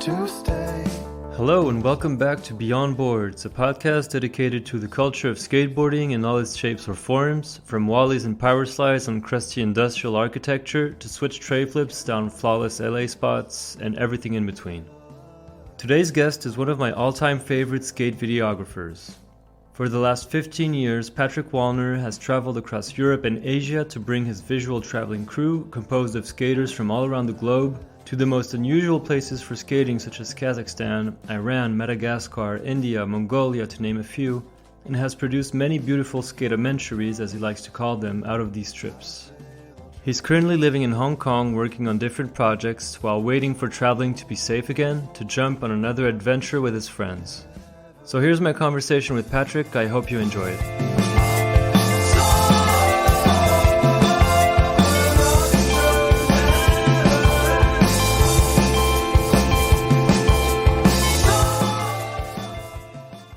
to stay. Hello and welcome back to Beyond Boards, a podcast dedicated to the culture of skateboarding in all its shapes or forms, from wheelies and power slides on crusty industrial architecture to switch tray flips down flawless LA spots and everything in between. Today's guest is one of my all-time favorite skate videographers. For the last 15 years, Patrik Wallner has traveled across Europe and Asia to bring his visual traveling crew, composed of skaters from all around the globe, to the most unusual places for skating such as Kazakhstan, Iran, Madagascar, India, Mongolia to name a few, and has produced many beautiful skatementaries, as he likes to call them, out of these trips. He's currently living in Hong Kong working on different projects while waiting for traveling to be safe again to jump on another adventure with his friends. So here's my conversation with Patrik. I hope you enjoy it.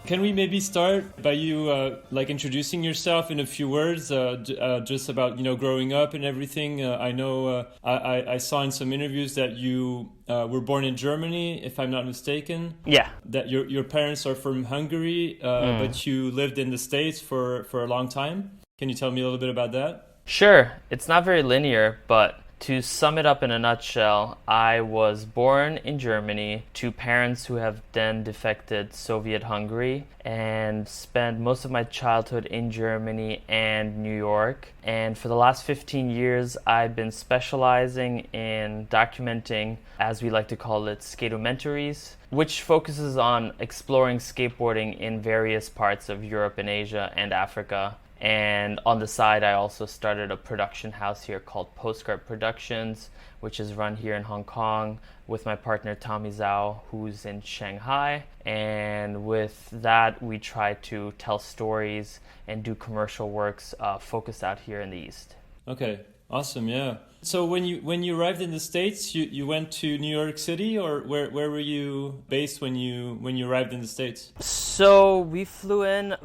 Can we maybe start by you introducing yourself in a few words, just about growing up and everything? I know I saw in some interviews that you were born in Germany, if I'm not mistaken. Yeah. That your parents are from Hungary, but you lived in the States for a long time. Can you tell me a little bit about that? Sure. It's not very linear, but to sum it up in a nutshell, I was born in Germany to parents who have then defected Soviet Hungary and spent most of my childhood in Germany and New York. And for the last 15 years, I've been specializing in documenting, as we like to call it, skatementaries, which focuses on exploring skateboarding in various parts of Europe and Asia and Africa. And on the side, I also started a production house here called Postcard Productions, which is run here in Hong Kong with my partner Tommy Zhao, who's in Shanghai. And with that, we try to tell stories and do commercial works focused out here in the East. Okay, awesome, yeah. So when you arrived in the States, you went to New York City, or where were you based when you arrived in the States? So we flew in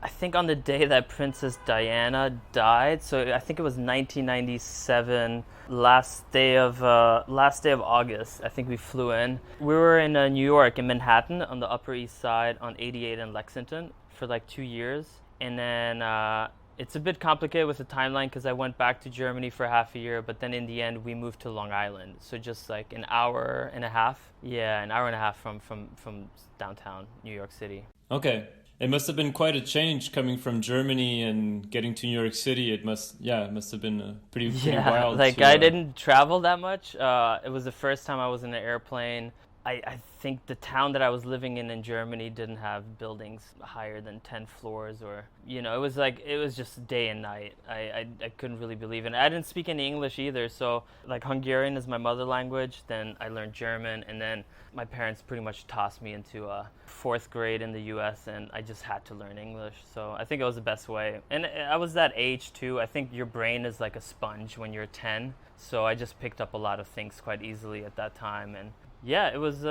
I think on the day that Princess Diana died, so I think it was 1997, last day of August. I think we flew in. We were in New York, in Manhattan, on the Upper East Side, on 88 and Lexington for like 2 years, and then it's a bit complicated with the timeline because I went back to Germany for half a year, but then in the end we moved to Long Island, so just like an hour and a half from downtown New York City. Okay. It must have been quite a change coming from Germany and getting to New York City. It must have been pretty wild. I didn't travel that much. It was the first time I was in an airplane. I think the town that I was living in Germany didn't have buildings higher than 10 floors, or it was just day and night. I couldn't really believe it. I didn't speak any English either, so like Hungarian is my mother language, then I learned German, and then my parents pretty much tossed me into fourth grade in the US, and I just had to learn English. So I think it was the best way. And I was that age too. I think your brain is like a sponge when you're 10, so I just picked up a lot of things quite easily at that time. And yeah, I was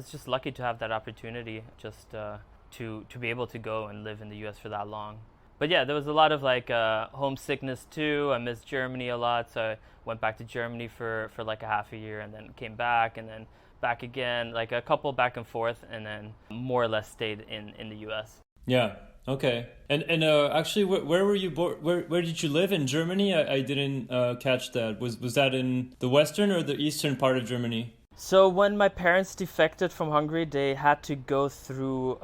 just lucky to have that opportunity, just to be able to go and live in the US for that long. But yeah, there was a lot of homesickness too. I missed Germany a lot, so I went back to Germany for like a half a year, and then came back, and then back again, like a couple back and forth, and then more or less stayed in the US. Yeah. Okay. And actually, where were you born? Where did you live in Germany? I didn't catch that. Was that in the western or the eastern part of Germany? So when my parents defected from Hungary, they had to go through,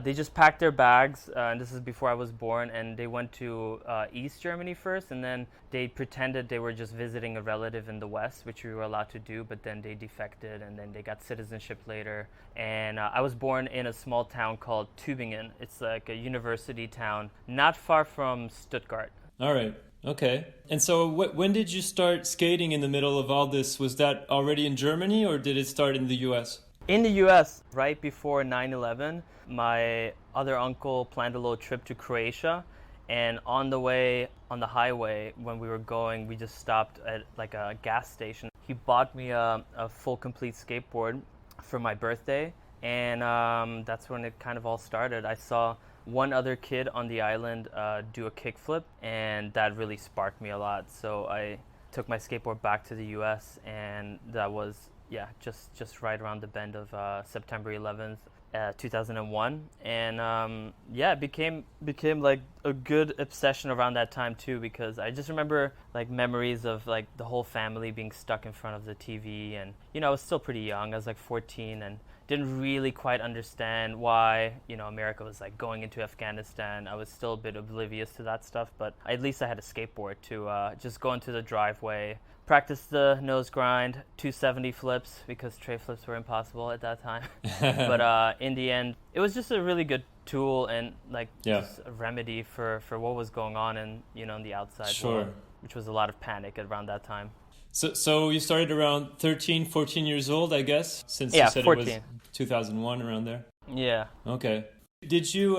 they just packed their bags, and this is before I was born, and they went to East Germany first, and then they pretended they were just visiting a relative in the West, which we were allowed to do, but then they defected, and then they got citizenship later. And I was born in a small town called Tübingen. It's like a university town, not far from Stuttgart. All right. Okay. And so when did you start skating in the middle of all this? Was that already in Germany, or did it start in the US? In the US, right before 9/11, my other uncle planned a little trip to Croatia. And on the way, on the highway, when we were going, we just stopped at like a gas station. He bought me a full complete skateboard for my birthday. And that's when it kind of all started. I saw one other kid on the island do a kickflip, and that really sparked me a lot. So I took my skateboard back to the US, and that was yeah, just right around the bend of September 11th. 2001, and yeah, it became like a good obsession around that time too, because I just remember like memories of like the whole family being stuck in front of the TV, and I was still pretty young. I was like 14 and didn't really quite understand why America was like going into Afghanistan. I was still a bit oblivious to that stuff, but at least I had a skateboard to just go into the driveway, practice the nose grind, 270 flips, because tray flips were impossible at that time. But in the end, it was just a really good tool and like just a remedy for what was going on in in the outside world, which was a lot of panic around that time. So you started around 13, 14 years old, I guess, since you said 14. It was 2001, around there. Yeah. Okay. Did you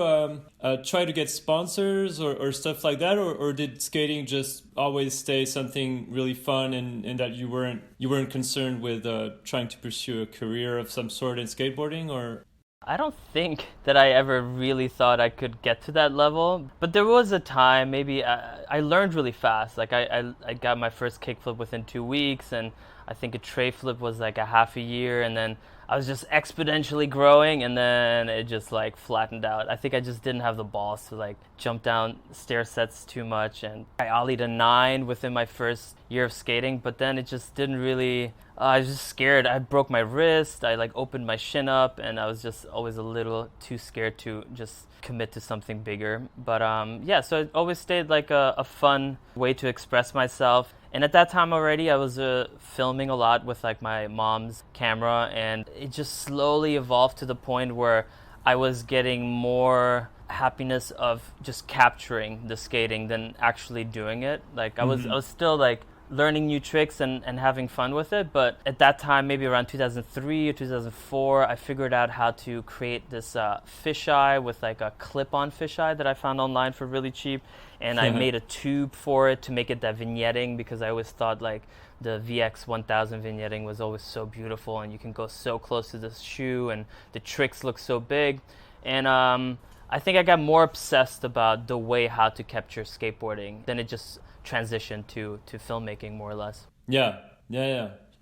try to get sponsors or stuff like that, or did skating just always stay something really fun, and that you weren't concerned with trying to pursue a career of some sort in skateboarding? Or I don't think that I ever really thought I could get to that level, but there was a time, maybe I learned really fast. Like I got my first kickflip within 2 weeks, and I think a tray flip was like a half a year, and then I was just exponentially growing, and then it just like flattened out. I think I just didn't have the balls to like jump down stair sets too much, and I ollied a 9 within my first year of skating, but then it just didn't really, I was just scared. I broke my wrist, I like opened my shin up, and I was just always a little too scared to just commit to something bigger. But yeah, so it always stayed like a fun way to express myself. And at that time already, I was filming a lot with like my mom's camera, and it just slowly evolved to the point where I was getting more happiness of just capturing the skating than actually doing it. Like I was still like learning new tricks and having fun with it, but at that time, maybe around 2003 or 2004, I figured out how to create this fisheye with like a clip-on fisheye that I found online for really cheap, and I made a tube for it to make it that vignetting, because I always thought like the VX 1000 vignetting was always so beautiful, and you can go so close to the shoe, and the tricks look so big. And I think I got more obsessed about the way how to capture skateboarding, then it just transitioned to filmmaking, more or less. Yeah.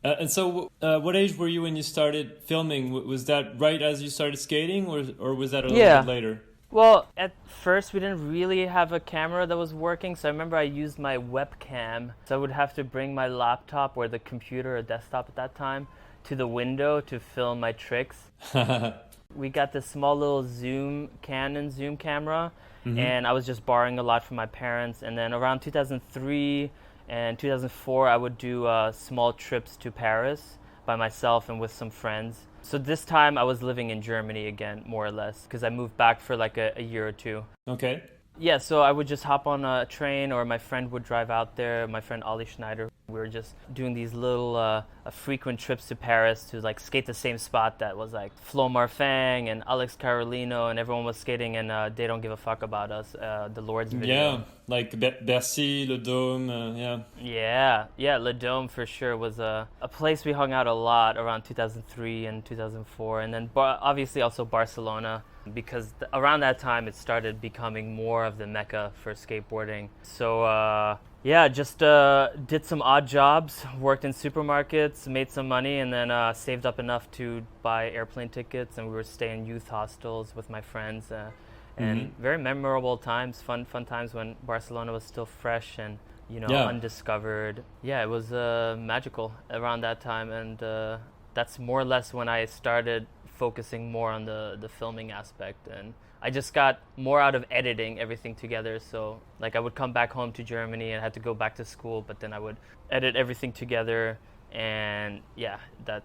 And so what age were you when you started filming? Was that right as you started skating, or was that a little bit later? Well, at first we didn't really have a camera that was working, so I remember I used my webcam. So I would have to bring my laptop or the computer or desktop at that time to the window to film my tricks. We got this small little Canon zoom camera, and I was just borrowing a lot from my parents. And then around 2003 and 2004, I would do small trips to Paris by myself and with some friends. So this time I was living in Germany again, more or less, because I moved back for like a year or two. Okay. Yeah, so I would just hop on a train, or my friend would drive out there, my friend Ollie Schneider. We were just doing these little frequent trips to Paris to like skate the same spot that was like Flo Marfang and Alex Carolino, and everyone was skating, and They Don't Give a Fuck About Us, the Lord's video. Yeah, like Bercy, Le Dôme, Yeah, Le Dôme for sure was a place we hung out a lot around 2003 and 2004, and then obviously also Barcelona, because around that time it started becoming more of the mecca for skateboarding. So yeah, just did some odd jobs, worked in supermarkets, made some money, and then saved up enough to buy airplane tickets, and we were staying in youth hostels with my friends, and very memorable times, fun times when Barcelona was still fresh and undiscovered. Yeah, it was magical around that time, and that's more or less when I started focusing more on the filming aspect, and I just got more out of editing everything together. So like I would come back home to Germany and had to go back to school, but then I would edit everything together, and yeah, it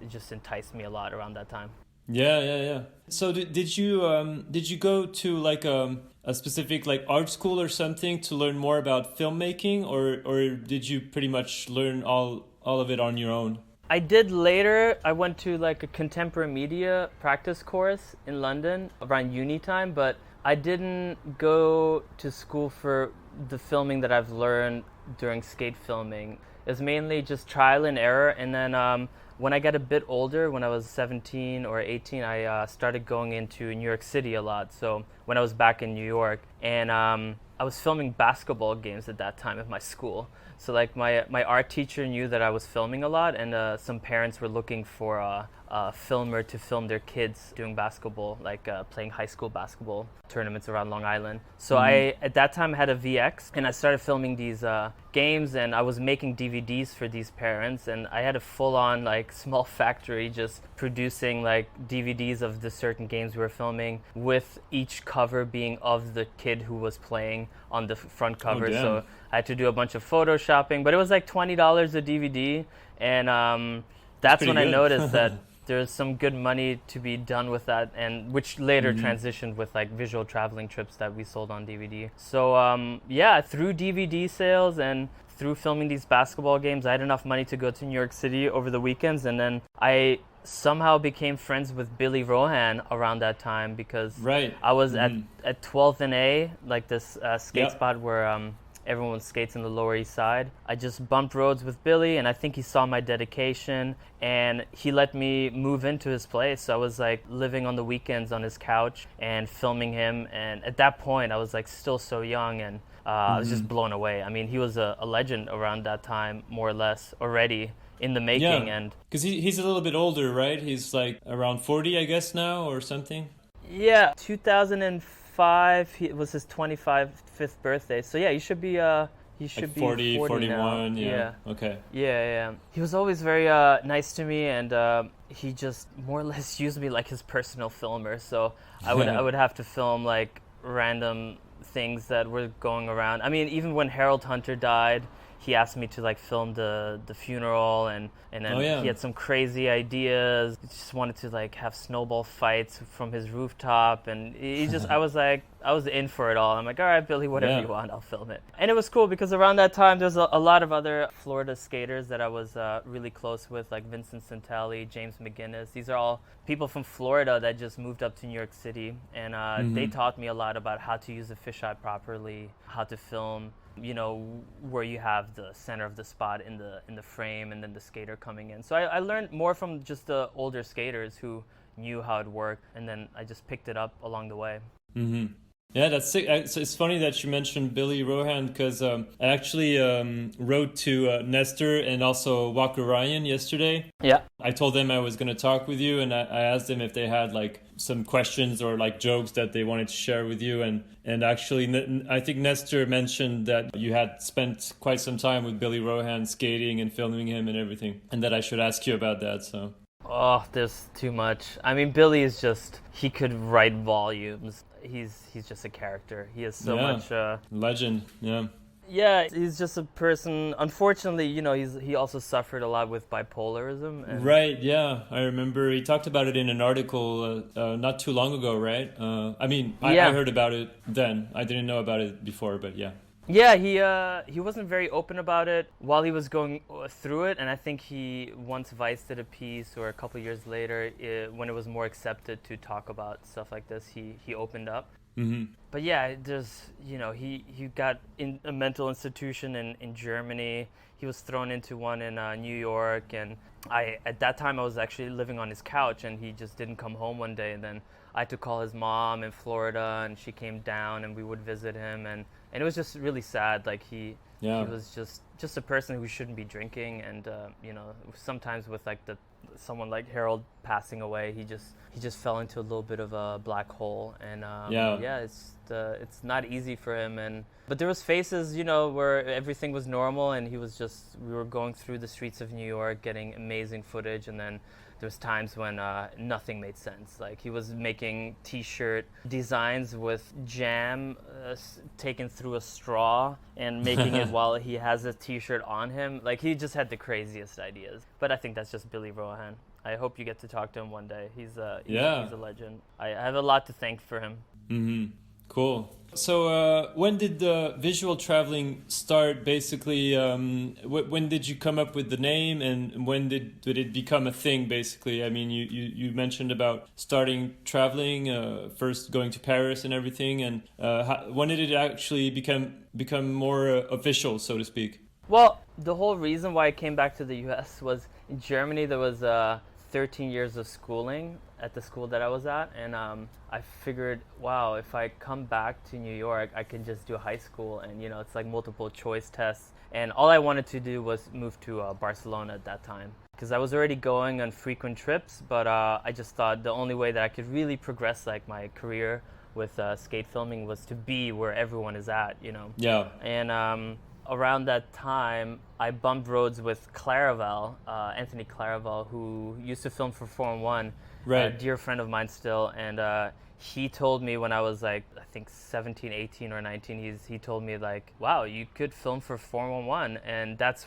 just enticed me a lot around that time. Yeah. So did you go to like a specific like art school or something to learn more about filmmaking, or did you pretty much learn all of it on your own? I did later. I went to like a contemporary media practice course in London around uni time, but I didn't go to school for the filming that I've learned during skate filming. It was mainly just trial and error, and then when I got a bit older, when I was 17 or 18, I started going into New York City a lot. So when I was back in New York, and I was filming basketball games at that time at my school. So like my art teacher knew that I was filming a lot, and some parents were looking for a filmer to film their kids doing basketball, like playing high school basketball tournaments around Long Island. So I at that time had a VX, and I started filming these games, and I was making DVDs for these parents, and I had a full-on like small factory just producing like DVDs of the certain games we were filming, with each cover being of the kid who was playing on the front cover. So I had to do a bunch of photoshopping, but it was like $20 a DVD, and that's when I noticed that there's some good money to be done with that, and which later transitioned with like visual traveling trips that we sold on DVD. So yeah, through DVD sales and through filming these basketball games, I had enough money to go to New York City over the weekends, and then I somehow became friends with Billy Rohan around that time, because I was at 12th and A, like this skate spot where everyone skates in the Lower East Side. I just bumped roads with Billy, and I think he saw my dedication, and he let me move into his place. So I was like living on the weekends on his couch and filming him, and at that point I was like still so young, and I was just blown away. I mean, he was a legend around that time, more or less, already in the making. And because he's a little bit older, right? He's like around 40, I guess, now, or something. Yeah, 2005 it was his 25th birthday. So yeah, he should be he should like be 40 41 now. Yeah. Okay. Yeah. He was always very nice to me, and he just more or less used me like his personal filmer. So I would have to film like random things that were going around. I mean, even when Harold Hunter died, he asked me to like film the funeral, and then he had some crazy ideas. He just wanted to like have snowball fights from his rooftop, and he just I was in for it all. I'm like, all right, Billy, whatever you want, I'll film it. And it was cool because around that time there's a lot of other Florida skaters that I was really close with, like Vincent Santelli, James McGinnis. These are all people from Florida that just moved up to New York City, and they taught me a lot about how to use a fisheye properly, how to film, you know, where you have the center of the spot in the frame, and then the skater coming in. So I learned more from just the older skaters who knew how it worked, and then I just picked it up along the way. Yeah, that's sick. It's funny that you mentioned Billy Rohan, because I actually wrote to Nestor and also Walker Ryan yesterday. Yeah. I told them I was going to talk with you, and I asked them if they had like some questions or like jokes that they wanted to share with you. And actually, I think Nestor mentioned that you had spent quite some time with Billy Rohan skating and filming him and everything, and that I should ask you about that. So. Oh, there's too much. I mean, Billy is just, he could write volumes. He's just a character. He has so much legend. Yeah, he's just a person. Unfortunately, you know, he also suffered a lot with bipolarism. And right. Yeah, I remember he talked about it in an article not too long ago. Right. I heard about it then. I didn't know about it before, but yeah. Yeah, he wasn't very open about it while he was going through it, and I think he once Vice did a piece, or a couple years later, when it was more accepted to talk about stuff like this, he opened up. But yeah, there's, you know, he got in a mental institution in Germany. He was thrown into one in New York, and at that time I was actually living on his couch, and he just didn't come home one day, and then I had to call his mom in Florida, and she came down, and we would visit him, and it was just really sad. Like he was just a person who shouldn't be drinking, and you know, sometimes with like someone like Harold passing away, he just fell into a little bit of a black hole, and it's not easy for him. But there was phases, you know, where everything was normal, and we were going through the streets of New York getting amazing footage, and then there was times when nothing made sense. Like he was making T-shirt designs with jam taken through a straw and making it while he has a T-shirt on him. Like he just had the craziest ideas. But I think that's just Billy Rohan. I hope you get to talk to him one day. He's a legend. I have a lot to thank for him. Cool. So when did the visual traveling start, basically? When did you come up with the name, and when did it become a thing, basically? I mean, you mentioned about starting traveling, first going to Paris and everything, and when did it actually become more official, so to speak? Well, the whole reason why I came back to the U.S. was in Germany there was 13 years of schooling at the school that I was at, and I figured, wow, if I come back to New York, I can just do high school, and it's like multiple choice tests. And all I wanted to do was move to Barcelona at that time, because I was already going on frequent trips, but I just thought the only way that I could really progress like my career with skate filming was to be where everyone is at, Yeah. And around that time, I bumped roads with Claraval, Anthony Claraval, who used to film for 411, Right. a dear friend of mine still. And he told me when I was like, I think 17, 18 or 19, he told me like, wow, you could film for 411. And that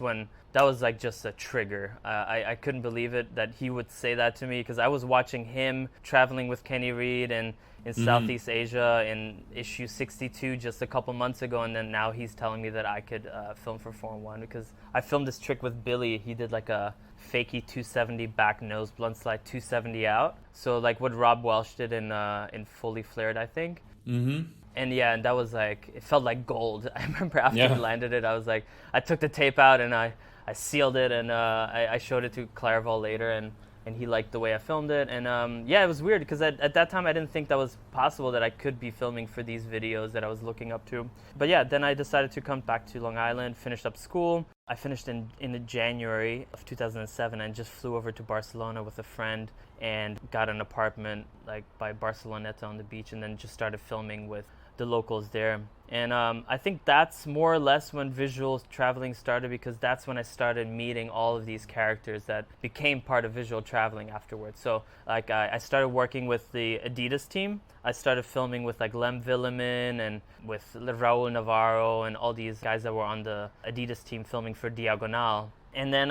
was like just a trigger. I couldn't believe it that he would say that to me, because I was watching him traveling with Kenny Reed and in Southeast Asia in issue 62 just a couple months ago, and then now he's telling me that I could film for 411, because I filmed this trick with Billy. He did like a fakie 270 back nose blunt slide 270 out, so like what Rob Welsh did in Fully Flared, I think. And yeah, and that was like, it felt like gold. I remember after we landed it, I was like, I took the tape out and I sealed it, and I showed it to Clairval later, and he liked the way I filmed it. And yeah, it was weird, because at that time I didn't think that was possible, that I could be filming for these videos that I was looking up to. But yeah, then I decided to come back to Long Island, finished up school. I finished in January of 2007 and just flew over to Barcelona with a friend and got an apartment like by Barceloneta on the beach, and then just started filming with the locals there. And I think that's more or less when visual traveling started, because that's when I started meeting all of these characters that became part of visual traveling afterwards. So like I started working with the Adidas team. I started filming with like Lem Villemin and with Raul Navarro and all these guys that were on the Adidas team filming for Diagonal. And then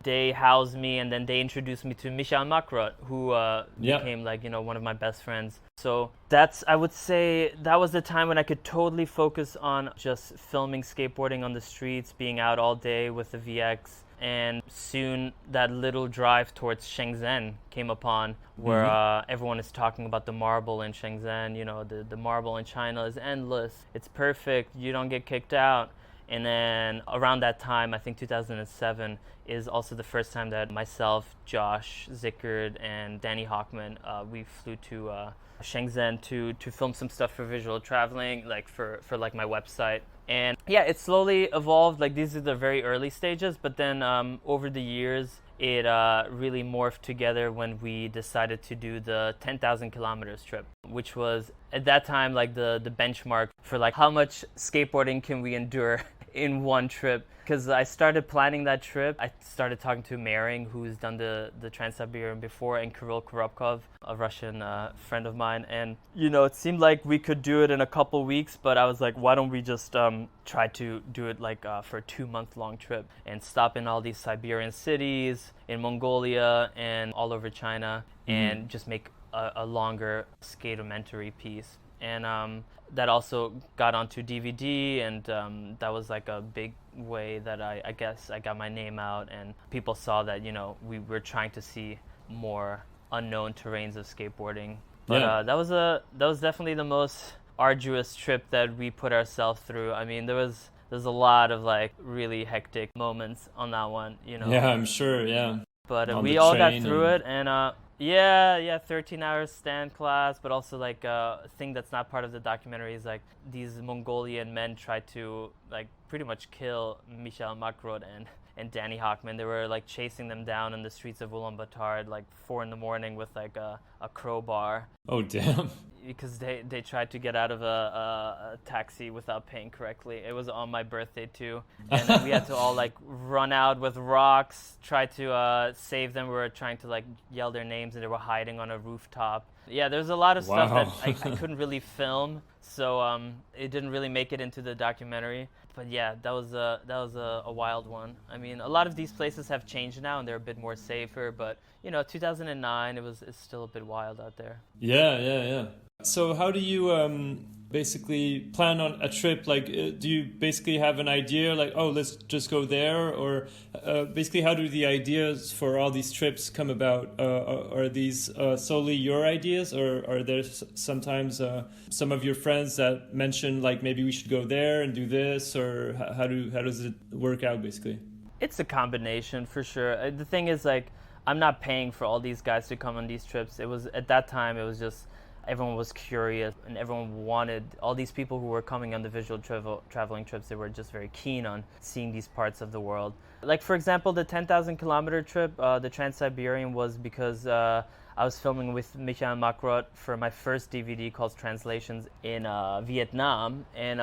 they housed me, and then they introduced me to Michael Mackrodt, who became like, one of my best friends. So I would say that was the time when I could totally focus on just filming skateboarding on the streets, being out all day with the VX. And soon that little drive towards Shenzhen came upon, where everyone is talking about the marble in Shenzhen. The marble in China is endless. It's perfect. You don't get kicked out. And then around that time, I think 2007, is also the first time that myself, Josh Zickard, and Danny Hockman, we flew to Shenzhen to film some stuff for visual traveling, like for like my website. And yeah, it slowly evolved. Like these are the very early stages, but then over the years, it really morphed together when we decided to do the 10,000 kilometers trip, which was at that time like the benchmark for like how much skateboarding can we endure in one trip. Because I started planning that trip, I started talking to Mering, who's done the Trans-Siberian before, and Kirill Korobkov, a Russian friend of mine. And, it seemed like we could do it in a couple weeks, but I was like, why don't we just try to do it like for a 2-month-long trip and stop in all these Siberian cities, in Mongolia, and all over China, and just make a longer skate-documentary piece. And that also got onto DVD, and that was like a big way that I guess I got my name out, and people saw that, we were trying to see more unknown terrains of skateboarding. But that was definitely the most arduous trip that we put ourselves through. I mean, there's a lot of like really hectic moments on that one, Yeah, I'm sure, yeah. But we all got through it, and 13 hours stand class, but also like a thing that's not part of the documentary is like these Mongolian men tried to like pretty much kill Michael Mackrodt and Danny Hockman. They were like chasing them down in the streets of Ulaanbaatar at like 4 a.m. with like a crowbar. Oh, damn. Because they tried to get out of a taxi without paying correctly. It was on my birthday too, and then we had to all like run out with rocks, try to save them. We were trying to like yell their names, and they were hiding on a rooftop. Yeah, there's a lot of stuff that I couldn't really film, so it didn't really make it into the documentary. But yeah, that was a wild one. I mean, a lot of these places have changed now, and they're a bit more safer. But 2009, it's still a bit wild out there. Yeah. So how do you basically plan on a trip? Like, do you basically have an idea, like, oh, let's just go there? Or basically, how do the ideas for all these trips come about? Are these solely your ideas, or are there sometimes some of your friends that mention, like, maybe we should go there and do this? Or how does it work out, basically? It's a combination, for sure. The thing is, like, I'm not paying for all these guys to come on these trips. It was, at that time, it was just everyone was curious and everyone wanted, all these people who were coming on the visual traveling trips, they were just very keen on seeing these parts of the world. Like, for example, the 10,000 kilometer trip, the Trans-Siberian, was because I was filming with Michael Mackrodt for my first DVD called Translations in Vietnam, and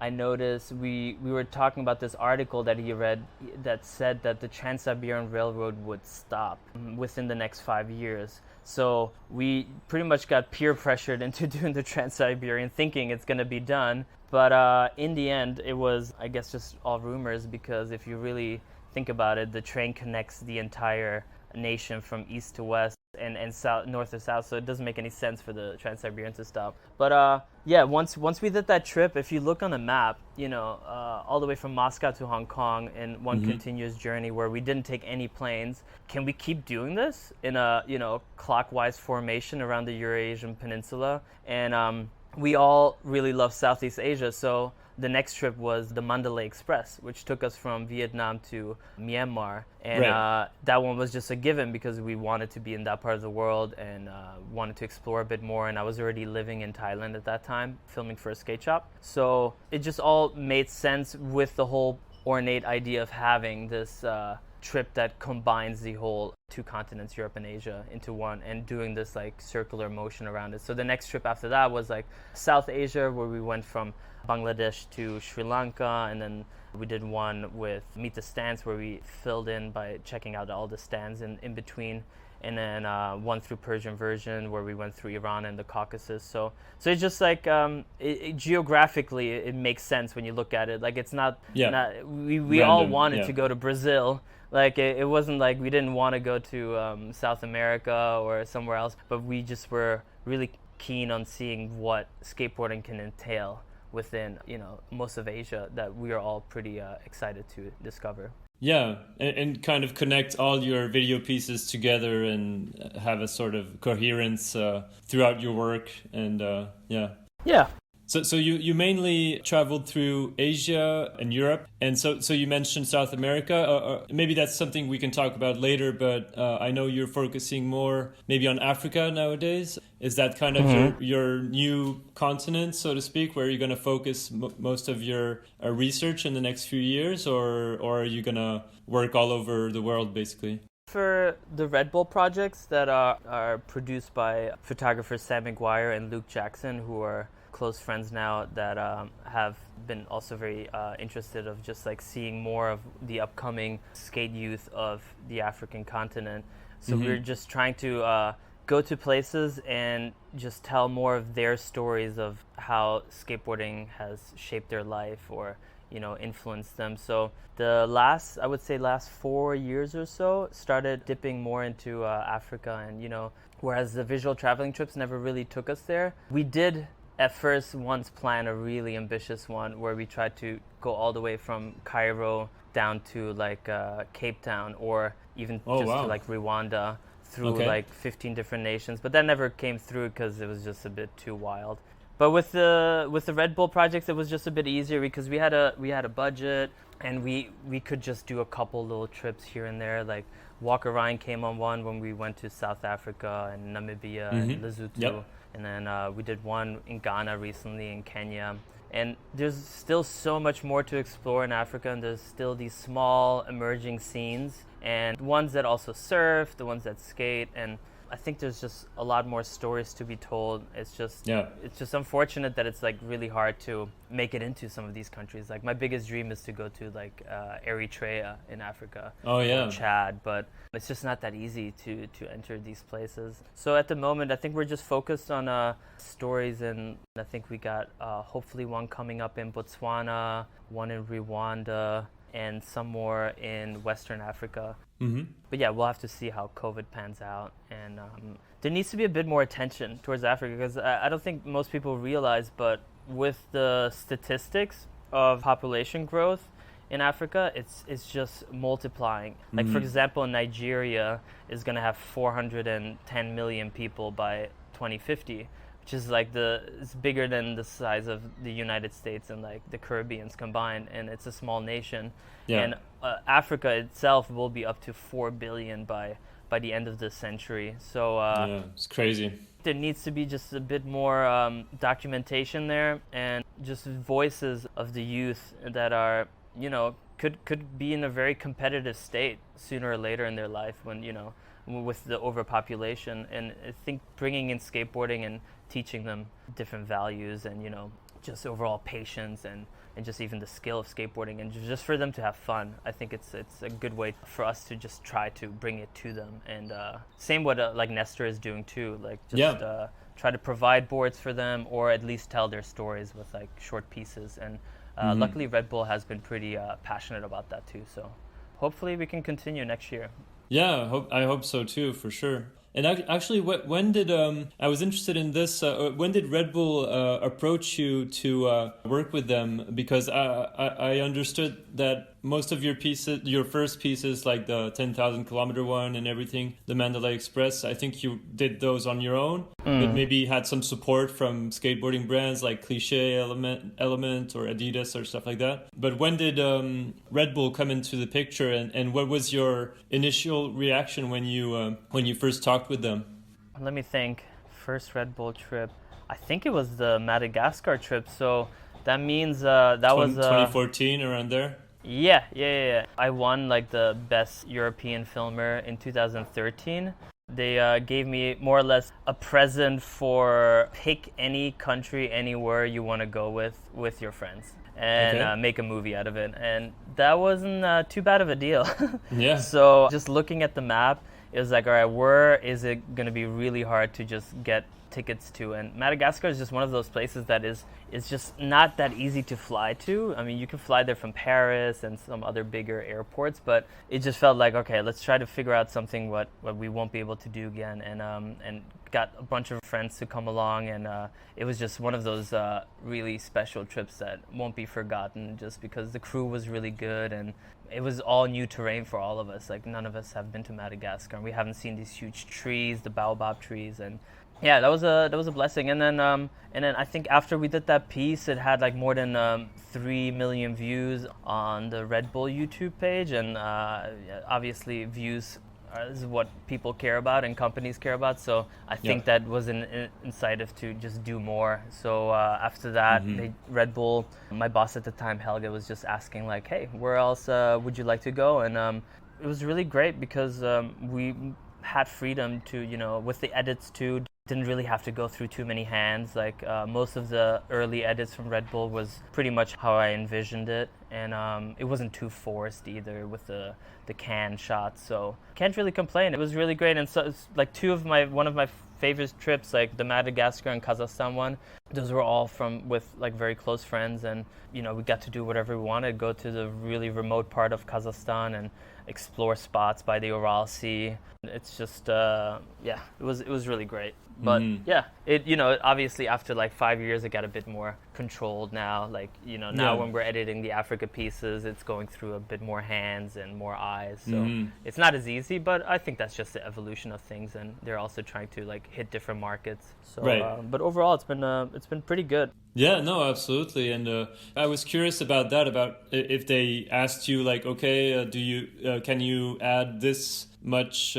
I noticed we were talking about this article that he read that said that the Trans-Siberian Railroad would stop within the next 5 years. So we pretty much got peer pressured into doing the Trans-Siberian, thinking it's going to be done. But in the end, it was, I guess, just all rumors, because if you really think about it, the train connects the entire nation from east to west and south, north to south, so it doesn't make any sense for the Trans-Siberian to stop. But yeah, once we did that trip, if you look on the map, you know, all the way from Moscow to Hong Kong in one continuous journey where we didn't take any planes, can we keep doing this in a, you know, clockwise formation around the Eurasian Peninsula? And we all really love Southeast Asia, so the next trip was the Mandalay Express, which took us from Vietnam to Myanmar. And that one was just a given because we wanted to be in that part of the world and wanted to explore a bit more. And I was already living in Thailand at that time, filming for a skate shop. So it just all made sense with the whole ornate idea of having this trip that combines the whole two continents, Europe and Asia, into one, and doing this like circular motion around it. So the next trip after that was like South Asia, where we went from Bangladesh to Sri Lanka, and then we did one with Meet the Stands, where we filled in by checking out all the stands in between, and then one through Persian version, where we went through Iran and the Caucasus. So it's just like geographically it makes sense when you look at it. Like, it's not we all wanted to go to Brazil. Like, it wasn't like we didn't want to go to South America or somewhere else, but we just were really keen on seeing what skateboarding can entail within, you know, most of Asia, that we are all pretty excited to discover. Yeah, and kind of connect all your video pieces together and have a sort of coherence throughout your work. And Yeah. So you mainly traveled through Asia and Europe, and so you mentioned South America. Maybe that's something we can talk about later, but I know you're focusing more maybe on Africa nowadays. Is that kind of your new continent, so to speak, where you're going to focus most of your research in the next few years, or are you going to work all over the world, basically? For the Redbull projects that are produced by photographers Sam McGuire and Luke Jackson, who are close friends now, that have been also very interested of just like seeing more of the upcoming skate youth of the African continent. So we're just trying to go to places and just tell more of their stories of how skateboarding has shaped their life or, you know, influenced them. So the last 4 years or so, started dipping more into Africa, and, you know, whereas the visual traveling trips never really took us there, we did at first once plan a really ambitious one where we tried to go all the way from Cairo down to like Cape Town, or even to like Rwanda, through like 15 different nations, but that never came through because it was just a bit too wild. But with the Redbull projects, it was just a bit easier because we had a budget, and we could just do a couple little trips here and there. Like Walker Ryan came on one when we went to South Africa and Namibia and Lesotho. And then we did one in Ghana recently, in Kenya. And there's still so much more to explore in Africa, and there's still these small emerging scenes, and ones that also surf, the ones that skate, and I think there's just a lot more stories to be told. It's just unfortunate that it's like really hard to make it into some of these countries. Like, my biggest dream is to go to like Eritrea in Africa, or Chad, but it's just not that easy to enter these places. So at the moment, I think we're just focused on stories, and I think we got hopefully one coming up in Botswana, one in Rwanda, and some more in Western Africa. But yeah, we'll have to see how COVID pans out. And there needs to be a bit more attention towards Africa, because I don't think most people realize, but with the statistics of population growth in Africa, it's just multiplying. Like, for example, Nigeria is going to have 410 million people by 2050, which is like it's bigger than the size of the United States and like the Caribbeans combined, and it's a small nation. And Africa itself will be up to 4 billion by by the end of the century. So yeah, it's crazy. there needs to be just a bit more documentation there, and just voices of the youth that are, could be in a very competitive state sooner or later in their life when, with the overpopulation. And I think bringing in skateboarding and teaching them different values and, just overall patience and just even the skill of skateboarding and just for them to have fun. I think it's a good way for us to just try to bring it to them. And same what like Nestor is doing too, like just try to provide boards for them or at least tell their stories with like short pieces. And luckily Redbull has been pretty passionate about that too. So hopefully we can continue next year. Yeah, I hope so too, for sure. And actually, when did I was interested in this? When did Redbull approach you to work with them? Because I understood that most of your pieces, your first pieces, like the 10,000 kilometer one and everything, the Mandalay Express, I think you did those on your own, but maybe had some support from skateboarding brands like Cliché, Element, or Adidas or stuff like that. But when did Redbull come into the picture, and what was your initial reaction when you first talked with them? Let me think. First Redbull trip, I think it was the Madagascar trip. So that means that was 2014, around there. Yeah. I won like the best European filmer in 2013. They gave me more or less a present for pick any country anywhere you want to go with your friends and make a movie out of it. And that wasn't too bad of a deal. Yeah. So just looking at the map, it was like, all right, where is it going to be really hard to just get tickets to? And Madagascar is just one of those places that is just not that easy to fly to. I mean, you can fly there from Paris and some other bigger airports, but it just felt like, okay, let's try to figure out something what we won't be able to do again. And got a bunch of friends to come along, and it was just one of those really special trips that won't be forgotten, just because the crew was really good and it was all new terrain for all of us. Like, none of us have been to Madagascar, and we haven't seen these huge trees, the baobab trees, and yeah, that was a blessing. And then I think after we did that piece, it had like more than 3 million views on the Redbull YouTube page, and obviously views is what people care about and companies care about. So I think that was an incentive to just do more. So after that, Redbull, my boss at the time, Helge, was just asking like, hey, where else would you like to go? And it was really great because we had freedom to, with the edits too, didn't really have to go through too many hands. Like most of the early edits from Redbull was pretty much how I envisioned it, and it wasn't too forced either with the can shots, so can't really complain. It was really great. And so it's like one of my favorite trips, like the Madagascar and Kazakhstan one, those were all with like very close friends, and we got to do whatever we wanted, go to the really remote part of Kazakhstan and explore spots by the Ural Sea. It's just it was really great. But it obviously after like 5 years it got a bit more controlled now. Like now when we're editing the Africa pieces, it's going through a bit more hands and more eyes. So it's not as easy, but I think that's just the evolution of things, and they're also trying to like hit different markets. So but overall it's been pretty good. Yeah, no, absolutely. And I was curious about that, about if they asked you like, okay, can you add this much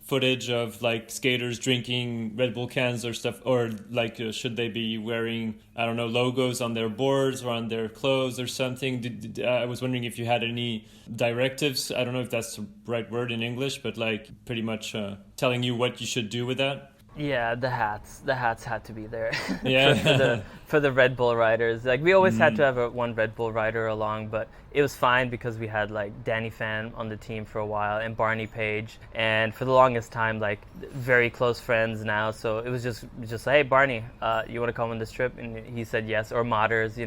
footage of like skaters drinking Red Bull cans or stuff, or like should they be wearing, I don't know, logos on their boards or on their clothes or something? I was wondering if you had any directives. I don't know if that's the right word in English, but like pretty much telling you what you should do with that. Yeah, the hats had to be there. Yeah. for the Red Bull riders. Like we always had to have one Red Bull rider along, but it was fine because we had like Danny Fan on the team for a while and Barney Page, and for the longest time like very close friends now. So it was just like, hey Barney, you want to come on this trip? And he said yes. Or Modders,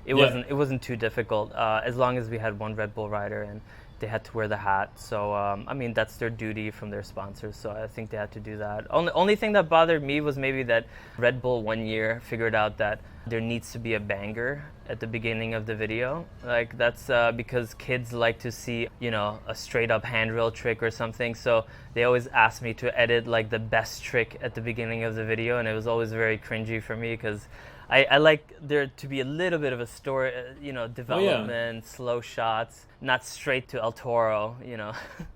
it wasn't too difficult as long as we had one Red Bull rider and they had to wear the hat. So I mean, that's their duty from their sponsors, so I think they had to do that. Only thing that bothered me was maybe that Red Bull one year figured out that there needs to be a banger at the beginning of the video. Like that's because kids like to see, a straight up handrail trick or something. So they always ask me to edit like the best trick at the beginning of the video, and it was always very cringy for me because I like there to be a little bit of a story, development, slow shots, not straight to El Toro,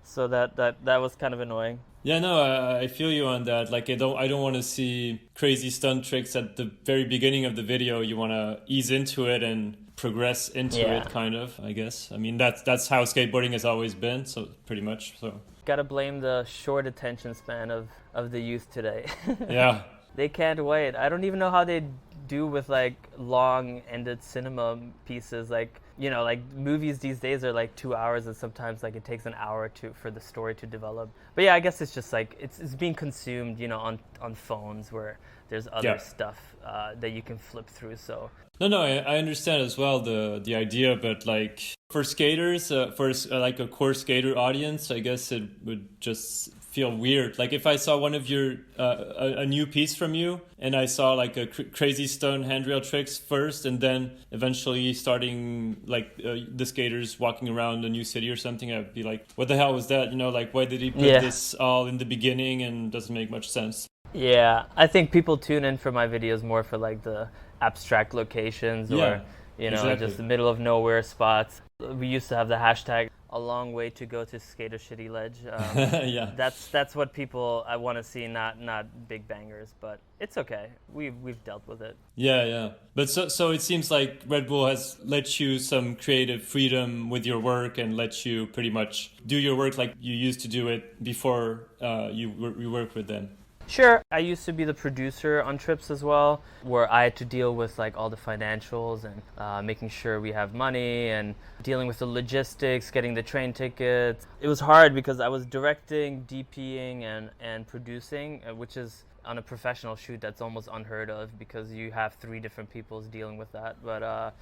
So that was kind of annoying. Yeah, no, I feel you on that. Like, I don't want to see crazy stunt tricks at the very beginning of the video. You want to ease into it and progress into it, kind of, I guess. I mean, that's how skateboarding has always been, so pretty much. So gotta blame the short attention span of the youth today. Yeah. They can't wait. I don't even know how they do with like long-ended cinema pieces. Like, like movies these days are like 2 hours, and sometimes like it takes an hour for the story to develop. But yeah, I guess it's just like it's being consumed, on phones where there's other stuff that you can flip through. So no, I understand as well the idea, but like for skaters, like a core skater audience, I guess it would just feel weird. Like if I saw one of your a new piece from you, and I saw like a crazy stunt handrail tricks first, and then eventually starting like the skaters walking around a new city or something, I'd be like, what the hell was that? Like why did he put this all in the beginning, and doesn't make much sense. Yeah, I think people tune in for my videos more for like the abstract locations or just the middle of nowhere spots. We used to have the hashtag a long way to go to Skater Shitty Ledge. That's what people I want to see, not big bangers, but it's okay. We've dealt with it. Yeah. But so it seems like Red Bull has let you some creative freedom with your work and let you pretty much do your work like you used to do it before you worked with them. Sure. I used to be the producer on trips as well, where I had to deal with like all the financials and making sure we have money and dealing with the logistics, getting the train tickets. It was hard because I was directing, DPing, and producing, which is on a professional shoot that's almost unheard of because you have 3 different people dealing with that. But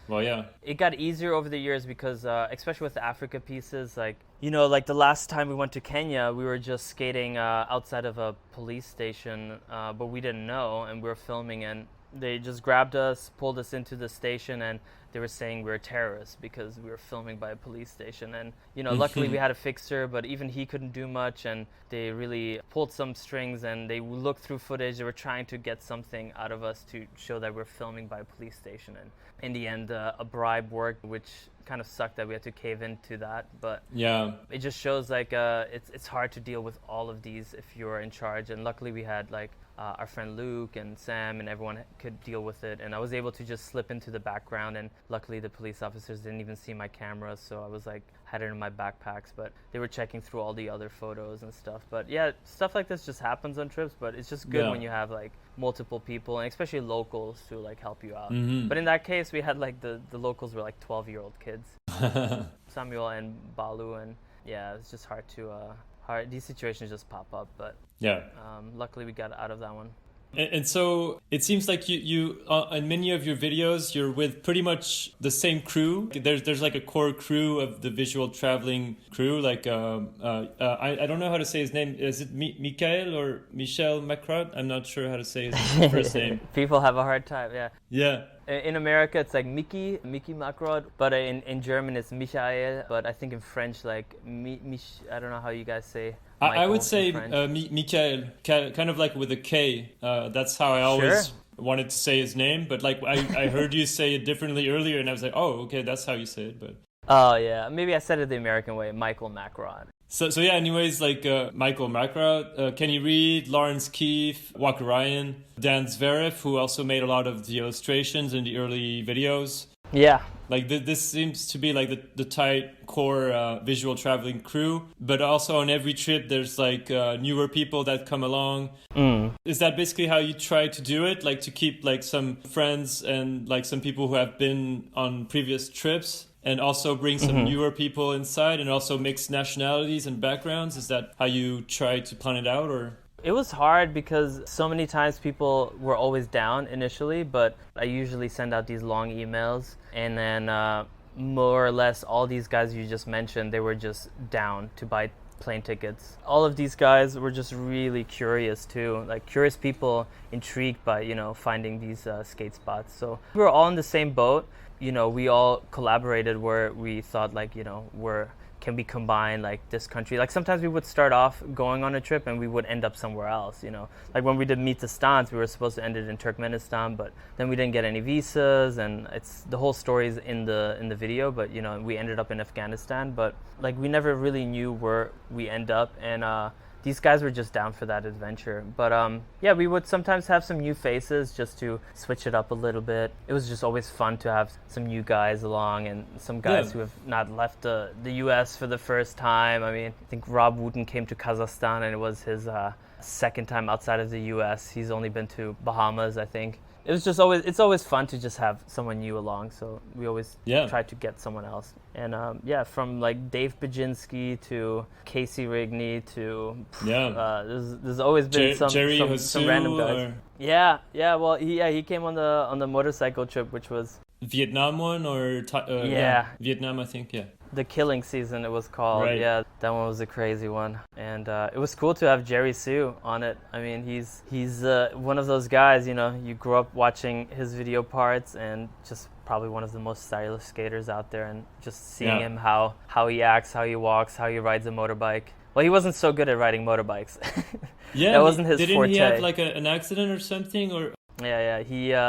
it got easier over the years because especially with the Africa pieces, like like the last time we went to Kenya, we were just skating outside of a police station, but we didn't know, and we were filming, and they just grabbed us, pulled us into the station, and they were saying we were terrorists because we were filming by a police station. And luckily we had a fixer, but even he couldn't do much, and they really pulled some strings, and they looked through footage. They were trying to get something out of us to show that we're filming by a police station, and in the end a bribe worked, which kind of sucked that we had to cave into that. But it just shows like it's hard to deal with all of these if you're in charge, and luckily we had like our friend Luke and Sam and everyone could deal with it, and I was able to just slip into the background, and luckily the police officers didn't even see my camera, so I was like had it in my backpacks, but they were checking through all the other photos and stuff. But yeah, stuff like this just happens on trips, but it's just good when you have like multiple people, and especially locals to like help you out. But in that case we had like the locals were like 12-year-old kids. Samuel and Balu, and it's just hard to these situations just pop up, but luckily we got out of that one. And so it seems like you in many of your videos, you're with pretty much the same crew. There's like a core crew of the visual traveling crew. Like I don't know how to say his name. Is it Michael or Michael Mackrodt? I'm not sure how to say his first name. People have a hard time. Yeah. In America, it's like Mickey Mackrodt, but in German it's Michael. But I think in French, like I don't know how you guys say. I would say Michael, kind of like with a K. That's how I always wanted to say his name. But like I heard you say it differently earlier, and I was like, oh, okay, that's how you say it. But maybe I said it the American way, Michael Mackrodt. So anyways, like Michael Mackrodt, Kenny Reed, Lawrence Keefe, Walker Ryan, Dan Zverev, who also made a lot of the illustrations in the early videos. Yeah. Like this seems to be like the tight core visual traveling crew, but also on every trip there's like newer people that come along. Is that basically how you try to do it? Like to keep like some friends and like some people who have been on previous trips, and also bring some newer people inside, and also mix nationalities and backgrounds? Is that how you try to plan it out, or? It was hard because so many times people were always down initially, but I usually send out these long emails, and then more or less all these guys you just mentioned, they were just down to buy plane tickets. All of these guys were just really curious too, like curious people intrigued by, finding these skate spots. So we were all in the same boat. We all collaborated where we thought like, can we combine like this country? Like sometimes we would start off going on a trip and we would end up somewhere else, Like when we did Meet the Stans, we were supposed to end it in Turkmenistan, but then we didn't get any visas, and it's the whole story's in the video, but we ended up in Afghanistan, but like we never really knew where we end up, and these guys were just down for that adventure. But we would sometimes have some new faces just to switch it up a little bit. It was just always fun to have some new guys along, and some guys who have not left the US for the first time. I mean, I think Rob Wooten came to Kazakhstan, and it was his second time outside of the US. He's only been to Bahamas, I think. It's always fun to just have someone new along, so we always try to get someone else. And from like Dave Baginski to Casey Rigney to there's always been some random guys. Well he came on the motorcycle trip, which was Vietnam one or Vietnam, I think. The Killing Season, it was called. Right. Yeah, that one was a crazy one, and it was cool to have Jerry Sue on it. I mean, he's one of those guys. You grew up watching his video parts, and just probably one of the most stylish skaters out there. And just seeing him, how he acts, how he walks, how he rides a motorbike. Well, he wasn't so good at riding motorbikes. That wasn't his forte. Didn't he have like an accident or something, or? Yeah.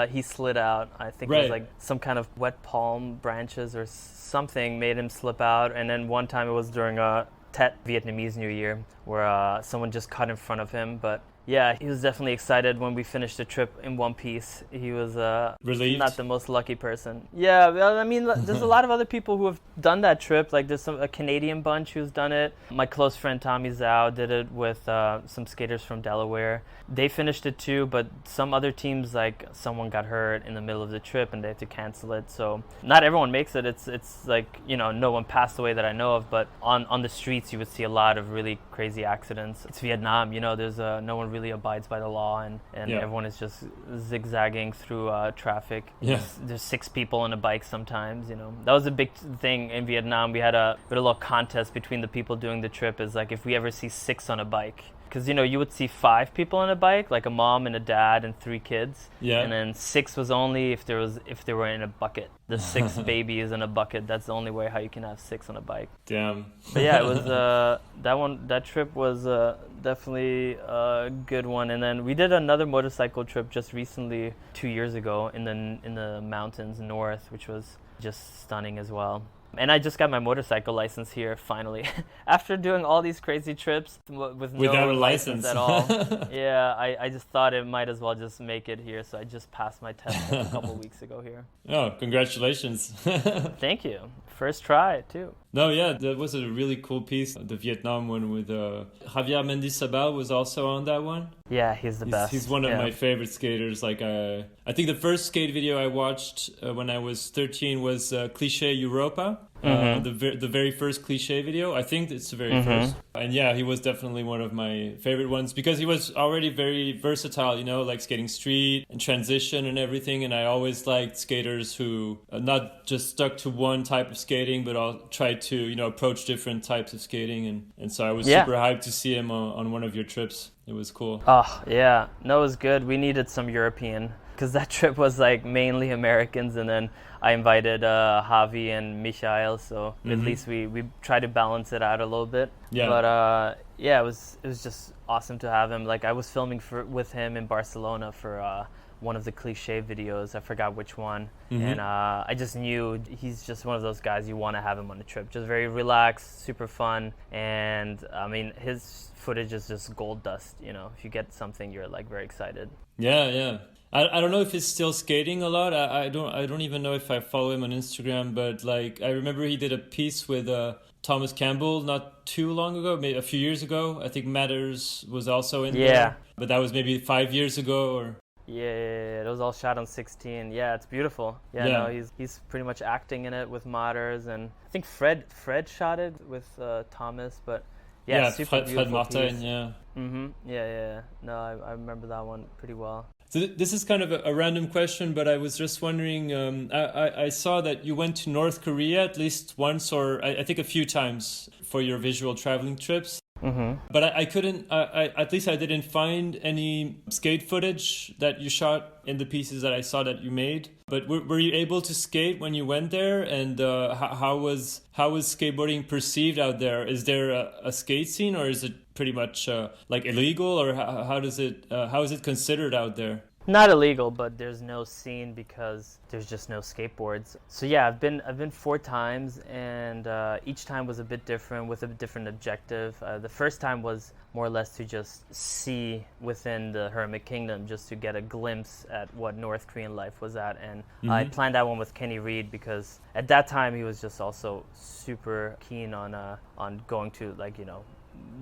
He slid out. I think it was like some kind of wet palm branches or something made him slip out. And then one time it was during a Tet Vietnamese New Year where someone just cut in front of him. But yeah, he was definitely excited when we finished the trip in one piece. He was relieved? Not the most lucky person. Yeah, well, I mean, there's a lot of other people who have done that trip. Like there's a Canadian bunch who's done it. My close friend Tommy Zhao did it with some skaters from Delaware. They finished it too, but some other teams, like someone got hurt in the middle of the trip and they had to cancel it. So not everyone makes it. It's like, no one passed away that I know of, but on the streets you would see a lot of really crazy accidents. It's Vietnam, there's no one really abides by the law, and everyone is just zigzagging through traffic. There's 6 people on a bike sometimes. That was a big thing in Vietnam. We had a little contest between the people doing the trip, is like if we ever see 6 on a bike, because you would see 5 people on a bike, like a mom and a dad and 3 kids, and then 6 was only if they were in a bucket. The 6 babies in a bucket. That's the only way how you can have 6 on a bike. Damn. But yeah, it was that trip was definitely a good one. And then we did another motorcycle trip just recently, 2 years ago, in the mountains north, which was just stunning as well. And I just got my motorcycle license here, finally. After doing all these crazy trips with without no a license at all. Yeah, I just thought it might as well just make it here. So I just passed my test a couple weeks ago here. Oh, congratulations. Thank you. First try, too. No, yeah, that was a really cool piece. The Vietnam one with Javier Mendizabal was also on that one. Yeah, he's the best. He's one of my favorite skaters. Like, I think the first skate video I watched when I was 13 was Cliché Europa. The very first Cliché video. I think it's the very first. And yeah, he was definitely one of my favorite ones because he was already very versatile, like skating street and transition and everything. And I always liked skaters who not just stuck to one type of skating, but all tried to, approach different types of skating. And so I was super hyped to see him on one of your trips. It was cool. Oh, yeah. No, it was good. We needed some European because that trip was like mainly Americans, and then I invited Javi and Michael, so at least we tried to balance it out a little bit. Yeah. But it was just awesome to have him. Like I was filming with him in Barcelona for one of the Cliché videos. I forgot which one. And I just knew he's just one of those guys you want to have him on a trip. Just very relaxed, super fun, and I mean his footage is just gold dust. If you get something, you're like very excited. Yeah. I don't know if he's still skating a lot. I don't even know if I follow him on Instagram, but like I remember he did a piece with Thomas Campbell not too long ago, maybe a few years ago. I think Matters was also in there. But that was maybe 5 years ago or... Yeah, it was all shot on 16. Yeah, it's beautiful. No, he's pretty much acting in it with Matters, and I think Fred shot it with Thomas, but super beautiful Fred Martin, piece. Yeah. No, I remember that one pretty well. So this is kind of a random question, but I was just wondering, I saw that you went to North Korea at least once, or I think a few times for your visual traveling trips. But I couldn't, at least I didn't find any skate footage that you shot in the pieces that I saw that you made. But were you able to skate when you went there? And how was skateboarding perceived out there? Is there a skate scene, or is it pretty much like illegal, or how is it considered out there? Not illegal, but there's no scene because there's just no skateboards. So yeah, I've been 4 times, and each time was a bit different with a different objective. The first time was more or less to just see within the Hermit Kingdom, just to get a glimpse at what North Korean life was at. And I planned that one with Kenny Reed because at that time he was just also super keen on going to, like, you know,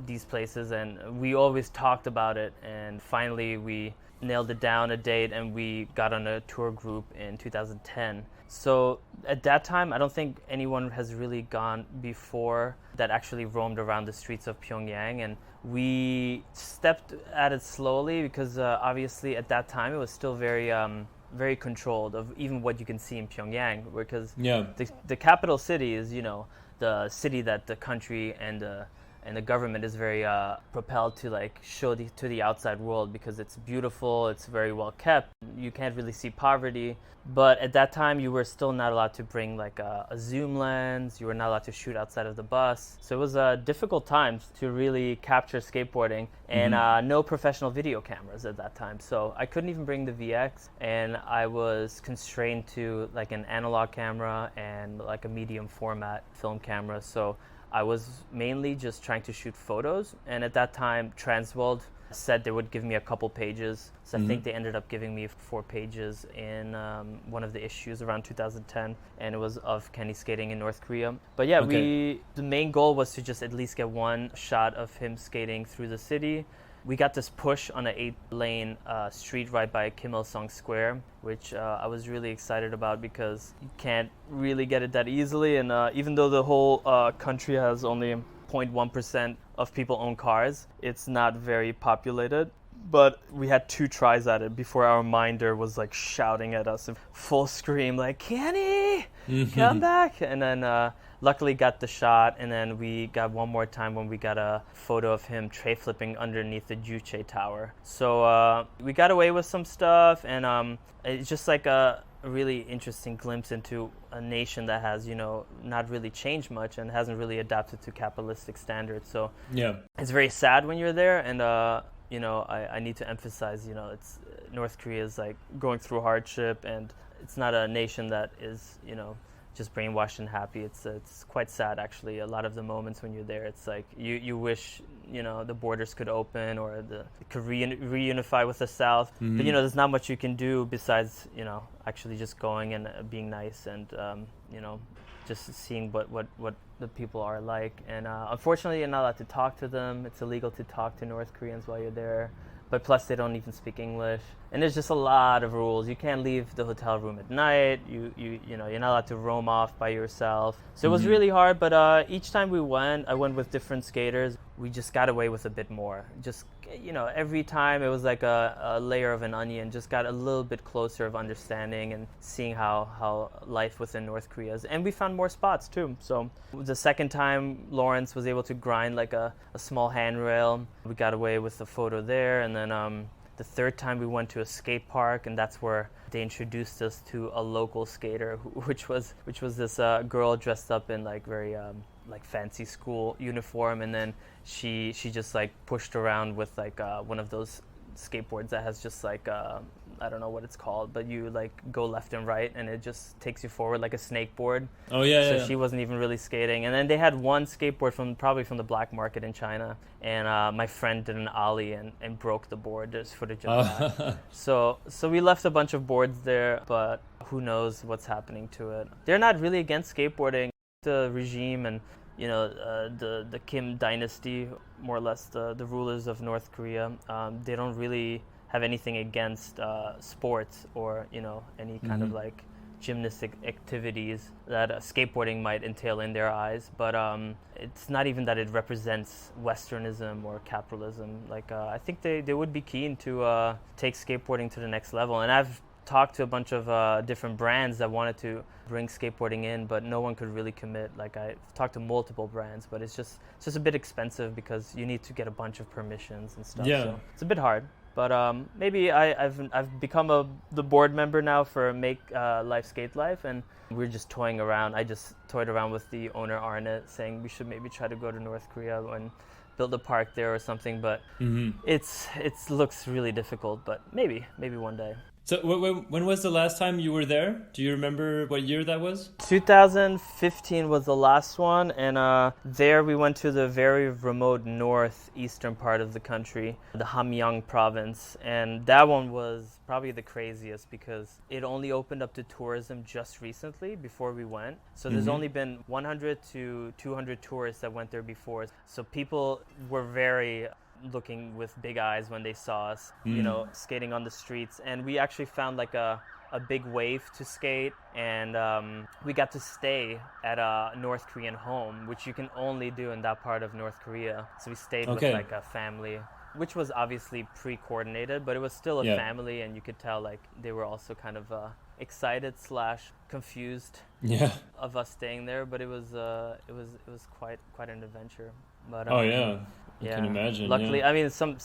these places, and we always talked about it. And finally we nailed it down, a date, and we got on a tour group in 2010. So at that time, I don't think anyone has really gone before that actually roamed around the streets of Pyongyang, and we stepped at it slowly because obviously at that time it was still very controlled of even what you can see in Pyongyang, because the capital city is, you know, the city that the country and the government is very propelled to, like, show to the outside world because it's beautiful, it's very well kept. You can't really see poverty. But at that time, you were still not allowed to bring, like, a zoom lens. You were not allowed to shoot outside of the bus. So it was difficult times to really capture skateboarding, and no professional video cameras at that time. So I couldn't even bring the VX, and I was constrained to, like, an analog camera and, like, a medium format film camera. So I was mainly just trying to shoot photos, and at that time Transworld said they would give me a couple pages, so I think they ended up giving me 4 pages in one of the issues around 2010, and it was of Kenny skating in North Korea. But yeah, the main goal was to just at least get one shot of him skating through the city. We got this push on an 8-lane street right by Kim Il-sung Square, which I was really excited about because you can't really get it that easily. And even though the whole country has only 0.1% of people own cars, it's not very populated. But we had 2 tries at it before our minder was, like, shouting at us in full scream, like, "Kenny, come back!" And then luckily got the shot, and then we got one more time when we got a photo of him tray flipping underneath the Juche Tower. So we got away with some stuff, and it's just like a really interesting glimpse into a nation that has, you know, not really changed much and hasn't really adapted to capitalistic standards. So yeah, it's very sad when you're there, and you know, I need to emphasize, you know, it's North Korea is, like, going through hardship, and it's not a nation that is, you know, just brainwashed and happy. It's quite sad, actually. A lot of the moments when you're there, it's like you wish, you know, the borders could open or it could reunify with the South. But, you know, there's not much you can do besides, you know, actually just going and being nice and, you know, just seeing what the people are like. And unfortunately, you're not allowed to talk to them. It's illegal to talk to North Koreans while you're there. But plus, they don't even speak English. And there's just a lot of rules. You can't leave the hotel room at night. You know, you're not allowed to roam off by yourself. So it was really hard. But each time I went with different skaters. We just got away with a bit more. Just, you know, every time it was like a layer of an onion. Just got a little bit closer of understanding and seeing how life within North Korea is. And we found more spots too. So the second time, Lawrence was able to grind like a small handrail. We got away with the photo there. And then the third time we went to a skate park, and that's where they introduced us to a local skater, which was this girl dressed up in, like, very like fancy school uniform, and then she just, like, pushed around with, like, one of those skateboards that has just, like, I don't know what it's called, but you, like, go left and right and it just takes you forward like a snake board. Oh yeah. So she wasn't even really skating. And then they had one skateboard probably from the black market in China, and my friend did an ollie and broke the board. There's footage of that. So we left a bunch of boards there, but who knows what's happening to it. They're not really against skateboarding. The regime and, you know, the Kim dynasty, more or less the rulers of North Korea, they don't really have anything against sports or, you know, any kind of, like, gymnastic activities that skateboarding might entail in their eyes. But it's not even that it represents Westernism or capitalism. Like, I think they would be keen to take skateboarding to the next level. And I've talked to a bunch of different brands that wanted to bring skateboarding in, but no one could really commit. Like I talked to multiple brands, but it's just a bit expensive because you need to get a bunch of permissions and stuff. Yeah. So it's a bit hard. But maybe I've become the board member now for Make Life Skate Life, and we're just toying around. I just toyed around with the owner Arne, saying we should maybe try to go to North Korea and build a park there or something. But it looks really difficult. But maybe one day. So when was the last time you were there? Do you remember what year that was? 2015 was the last one, and there we went to the very remote northeastern part of the country, the Hamgyong province, and that one was probably the craziest because it only opened up to tourism just recently before we went. So there's only been 100 to 200 tourists that went there before. So people were very looking with big eyes when they saw us, you know, skating on the streets. And we actually found like a big wave to skate, and we got to stay at a North Korean home, which you can only do in that part of North Korea. So we stayed with like a family, which was obviously pre-coordinated, but it was still a family, and you could tell like they were also kind of excited / confused of us staying there. But it was quite an adventure. But I can imagine. Luckily, I mean, some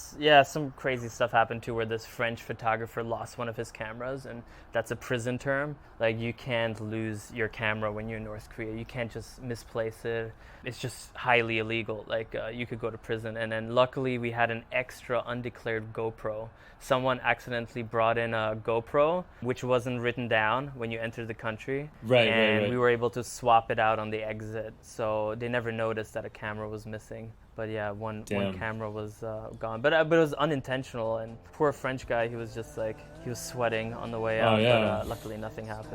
crazy stuff happened too, where this French photographer lost one of his cameras, and that's a prison term. Like, you can't lose your camera when you're in North Korea. You can't just misplace it. It's just highly illegal. Like, you could go to prison. And then luckily, we had an extra undeclared GoPro. Someone accidentally brought in a GoPro, which wasn't written down when you entered the country. Right. We were able to swap it out on the exit, so they never noticed that a camera was missing. But yeah, one camera was gone. But it was unintentional, and poor French guy, he was just like, he was sweating on the way out. But luckily nothing happened.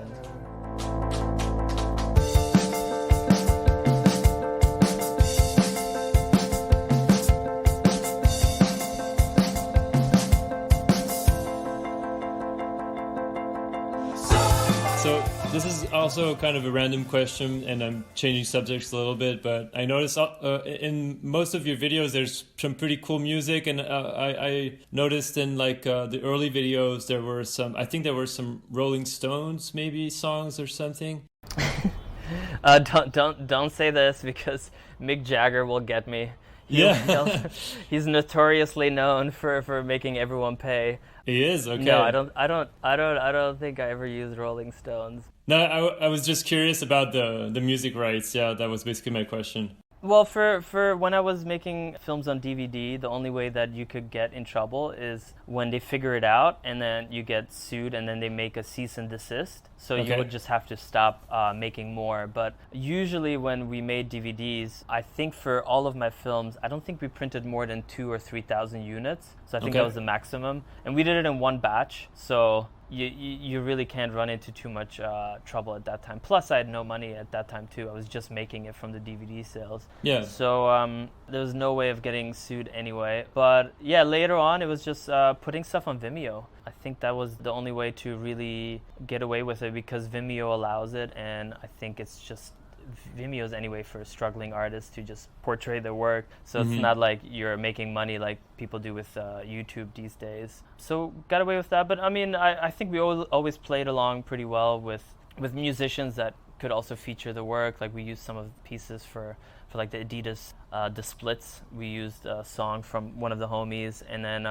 So this is also kind of a random question, and I'm changing subjects a little bit, but I noticed in most of your videos there's some pretty cool music, and I noticed in like the early videos there were some Rolling Stones maybe songs or something. Don't say this, because Mick Jagger will get me. He's notoriously known for making everyone pay. He is, okay. No, I don't think I ever used Rolling Stones. No, I was just curious about the music rights. Yeah, that was basically my question. Well, for when I was making films on DVD, the only way that you could get in trouble is when they figure it out, and then you get sued, and then they make a cease and desist. So you would just have to stop making more. But usually when we made DVDs, I think for all of my films, I don't think we printed more than 2,000 or 3,000 units. So I think that was the maximum. And we did it in one batch. So you really can't run into too much trouble at that time. Plus, I had no money at that time, too. I was just making it from the DVD sales. Yeah. So there was no way of getting sued anyway. But yeah, later on, it was just putting stuff on Vimeo. I think that was the only way to really get away with it, because Vimeo allows it, and I think it's just Vimeo's anyway for struggling artists to just portray their work. So it's not like you're making money like people do with YouTube these days. So got away with that. But I mean, I think we always played along pretty well with musicians that could also feature the work. Like, we used some of the pieces for like the Adidas, the Splits. We used a song from one of the homies, and then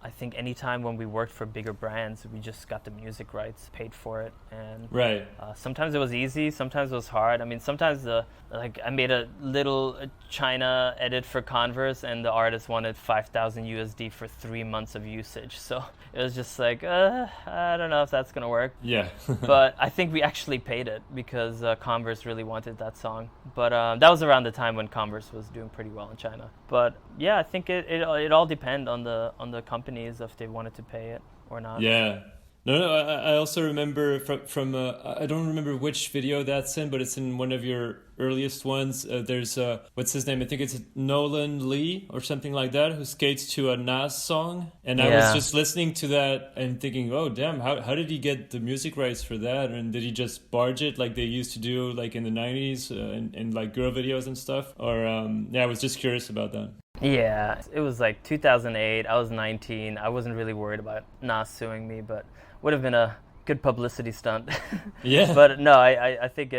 I think anytime when we worked for bigger brands, we just got the music rights, paid for it, and sometimes it was easy, sometimes it was hard. I mean, sometimes I made a little China edit for Converse, and the artist wanted 5,000 USD for 3 months of usage. So it was just like, I don't know if that's gonna work. Yeah. But I think we actually paid it because Converse really wanted that song. But that was around the time when Converse was doing pretty well in China. But yeah, I think it all depends on the company, if they wanted to pay it or not. Yeah. No, I also remember from I don't remember which video that's in, but it's in one of your earliest ones. There's what's his name? I think it's Nolan Lee or something like that, who skates to a Nas song, and I was just listening to that and thinking, oh damn, how did he get the music rights for that? And did he just barge it like they used to do like in the 90s and like girl videos and stuff? Or I was just curious about that. Yeah, it was like 2008. I was 19. I wasn't really worried about Nas suing me, but would have been a good publicity stunt. Yeah. But no, I think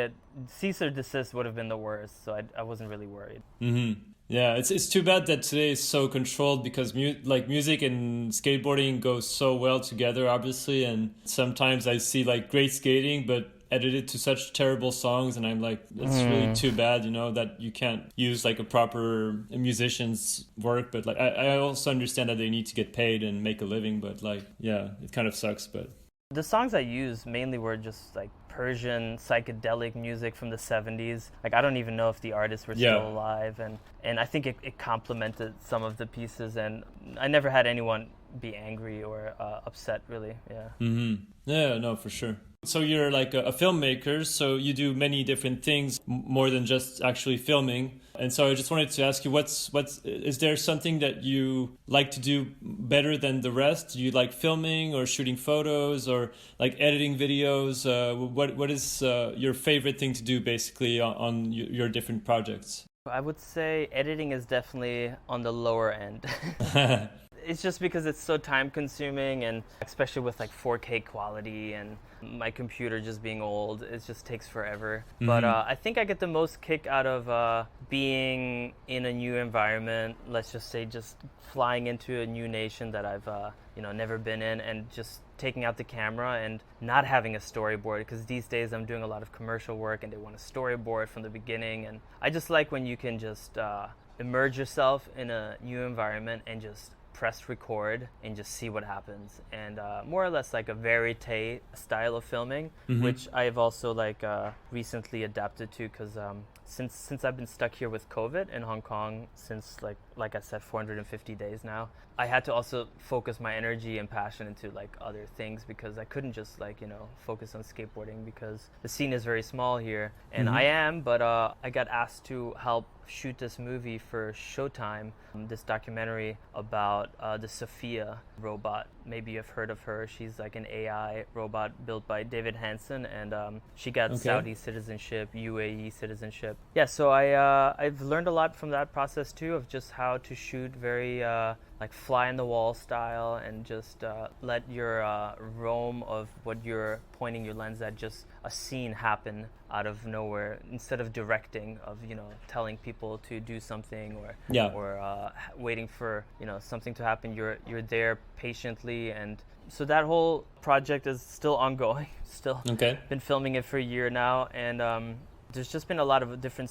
cease or desist would have been the worst, so I wasn't really worried. Mm-hmm. Yeah, it's too bad that today is so controlled because music and skateboarding go so well together, obviously. And sometimes I see like great skating, but edited to such terrible songs, and I'm like, it's really too bad, that you can't use like a proper musician's work. But like, I also understand that they need to get paid and make a living. But like, yeah, it kind of sucks. But the songs I used mainly were just like Persian psychedelic music from the 70s. Like I don't even know if the artists were still alive, and I think it complemented some of the pieces, and I never had anyone be angry or upset really. Yeah. Mm-hmm. Yeah, no, for sure. So you're like a filmmaker, so you do many different things more than just actually filming. And so I just wanted to ask you, is there something that you like to do better than the rest? Do you like filming or shooting photos or like editing videos? What is your favorite thing to do basically on your different projects? I would say editing is definitely on the lower end. It's just because it's so time consuming, and especially with like 4K quality and my computer just being old, it just takes forever. Mm-hmm. But I think I get the most kick out of being in a new environment. Let's just say just flying into a new nation that I've never been in, and just taking out the camera and not having a storyboard, because these days I'm doing a lot of commercial work and they want a storyboard from the beginning, and I just like when you can just immerse yourself in a new environment and just press record and just see what happens. And more or less like a verite style of filming, which I've also recently adapted to, because since I've been stuck here with COVID in Hong Kong since like I said 450 days now, I had to also focus my energy and passion into like other things, because I couldn't just focus on skateboarding, because the scene is very small here, and but I got asked to help shoot this movie for Showtime, this documentary about the Sophia robot. Maybe you've heard of her. She's like an AI robot built by David Hansen, and she got Saudi citizenship, UAE citizenship. Yeah, so I've learned a lot from that process too, of just how to shoot very like fly in the wall style, and just let your roam of what you're pointing your lens at, just a scene happen out of nowhere, instead of directing, of telling people to do something, or waiting for something to happen. You're there patiently, and so that whole project is still ongoing. Still been filming it for a year now, and there's just been a lot of different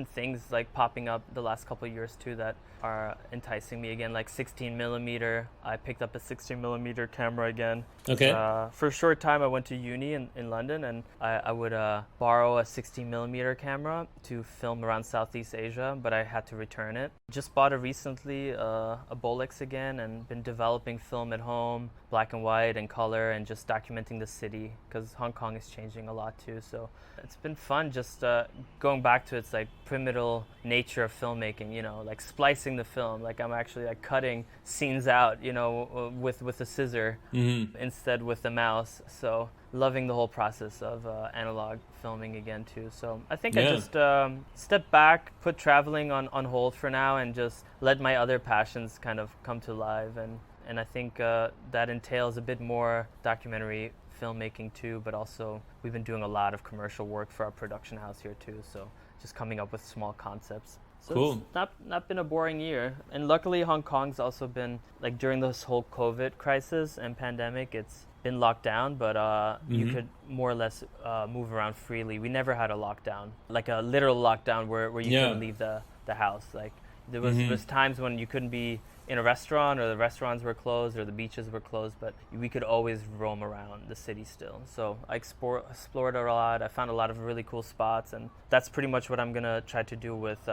things like popping up the last couple of years too that are enticing me again, like 16 millimeter. I picked up a 16 millimeter camera again. For a short time I went to uni in London, and I would borrow a 16 millimeter camera to film around Southeast Asia, but I had to return it. Just bought it recently, a Bolex again, and been developing film at home, black and white and color, and just documenting the city, because Hong Kong is changing a lot too. So it's been fun just going back to its like primitive nature of filmmaking, like splicing the film. Like I'm actually like cutting scenes out, with a scissor instead with the mouse. So loving the whole process of analog filming again too. So I think I just step back, put traveling on hold for now, and just let my other passions kind of come to life. And I think that entails a bit more documentary filmmaking too, but also we've been doing a lot of commercial work for our production house here too, so just coming up with small concepts. So cool. It's not been a boring year. And luckily Hong Kong's also been, like during this whole COVID crisis and pandemic, it's been locked down, but you could more or less move around freely. We never had a lockdown, like a literal lockdown where you couldn't leave the house. Like there was times when you couldn't be in a restaurant, or the restaurants were closed, or the beaches were closed, but we could always roam around the city still. So I explored a lot. I found a lot of really cool spots, and that's pretty much what I'm gonna try to do with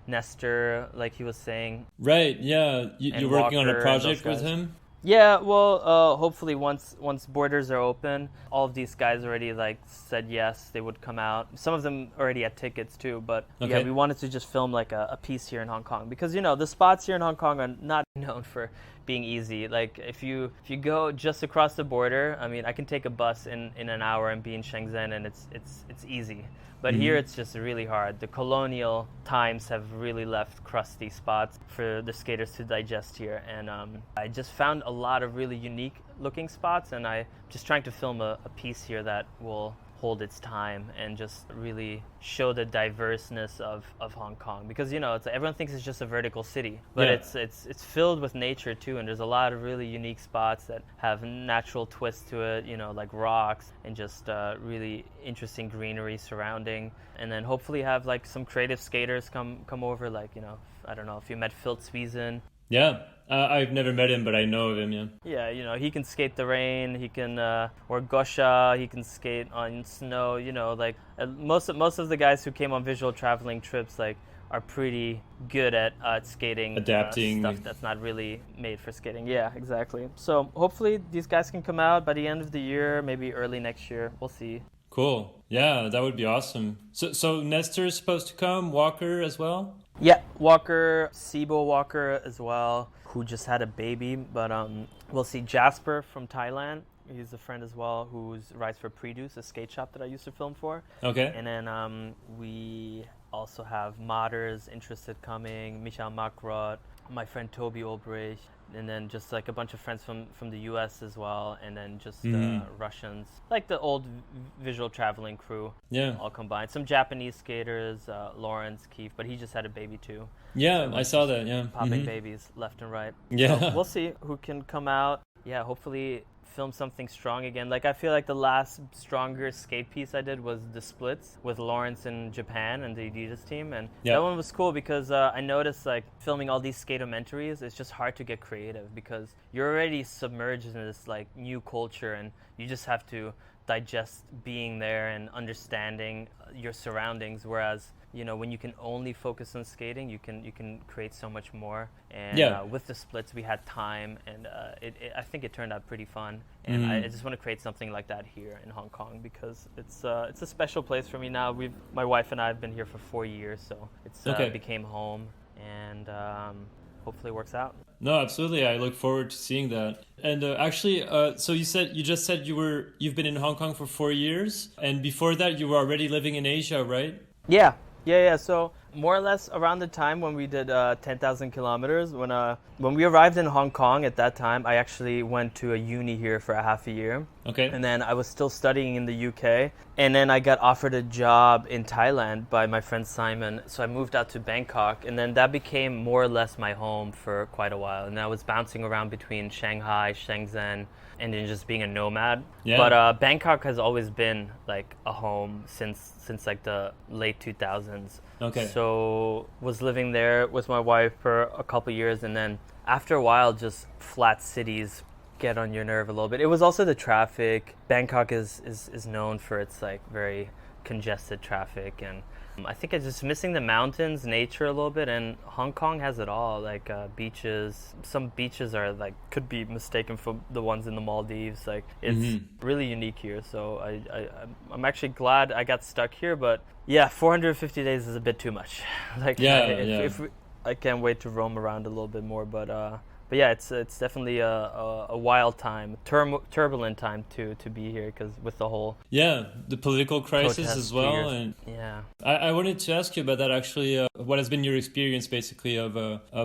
Nestor, like he was saying. Right, yeah. You're working on a project with him? Yeah, well, hopefully once borders are open, all of these guys already said yes, they would come out. Some of them already had tickets too, but yeah, we wanted to just film like a piece here in Hong Kong, because the spots here in Hong Kong are not known for being easy. Like if you go just across the border, I mean, I can take a bus in an hour and be in Shenzhen, and it's easy. But here it's just really hard. The colonial times have really left crusty spots for the skaters to digest here. And I just found a lot of really unique looking spots, and I'm just trying to film a piece here that will hold its time and just really show the diverseness of Hong Kong, because everyone thinks it's just a vertical city, but it's filled with nature too, and there's a lot of really unique spots that have natural twists to it, like rocks and just really interesting greenery surrounding. And then hopefully have like some creative skaters come over, like I don't know if you met Phil Zwiesen. Yeah, I've never met him, but I know of him, yeah. Yeah, he can skate the rain, he can, or Gosha, he can skate on snow, like most of the guys who came on visual traveling trips, like, are pretty good at skating. Adapting. Stuff that's not really made for skating. Yeah, exactly. So hopefully these guys can come out by the end of the year, maybe early next year. We'll see. Cool. Yeah, that would be awesome. So Nestor is supposed to come, Walker as well? Yeah, Walker, Sibo Walker as well, who just had a baby. But we'll see Jasper from Thailand. He's a friend as well who rides for Produce, a skate shop that I used to film for. Okay. And then we also have modders interested coming, Michael Mackrodt, my friend Toby Olbrich, and then just like a bunch of friends from the US as well, and then just Russians, like the old visual traveling crew, all combined. Some Japanese skaters, Lawrence, Keith, but he just had a baby too. Yeah, so I saw that, yeah. Popping babies left and right. Yeah. So we'll see who can come out. Yeah, hopefully film something strong again. Like I feel like the last stronger skate piece I did was the splits with Lawrence in Japan and the Adidas team, and that one was cool because I noticed like filming all these skatomentaries, it's just hard to get creative because you're already submerged in this like new culture, and you just have to digest being there and understanding your surroundings, whereas when you can only focus on skating, you can create so much more. And with the splits, we had time, and I think it turned out pretty fun. And I just want to create something like that here in Hong Kong because it's a special place for me now. My wife and I have been here for 4 years, so it became home, and hopefully it works out. No, absolutely. I look forward to seeing that. And actually, so you just said you've been in Hong Kong for 4 years, and before that you were already living in Asia, right? Yeah. So more or less around the time when we did 10,000 kilometers, when we arrived in Hong Kong at that time, I actually went to a uni here for a half a year. Okay. And then I was still studying in the UK. And then I got offered a job in Thailand by my friend Simon. So I moved out to Bangkok. And then that became more or less my home for quite a while. And I was bouncing around between Shanghai, Shenzhen, and then just being a nomad. Yeah. But Bangkok has always been like a home since like the late 2000s. Okay. So was living there with my wife for a couple years, and then after a while, just flat cities get on your nerve a little bit. It was also the traffic. Bangkok is known for its like very congested traffic, and I think it's just missing the mountains, nature a little bit, and Hong Kong has it all, like beaches. Some beaches are like could be mistaken for the ones in the Maldives. Like it's really unique here. So I'm actually glad I got stuck here, but yeah, 450 days is a bit too much. Like I can't wait to roam around a little bit more, but yeah, it's definitely a wild time, turbulent time to be here because with the whole the political crisis as well. And I wanted to ask you about that actually. What has been your experience basically of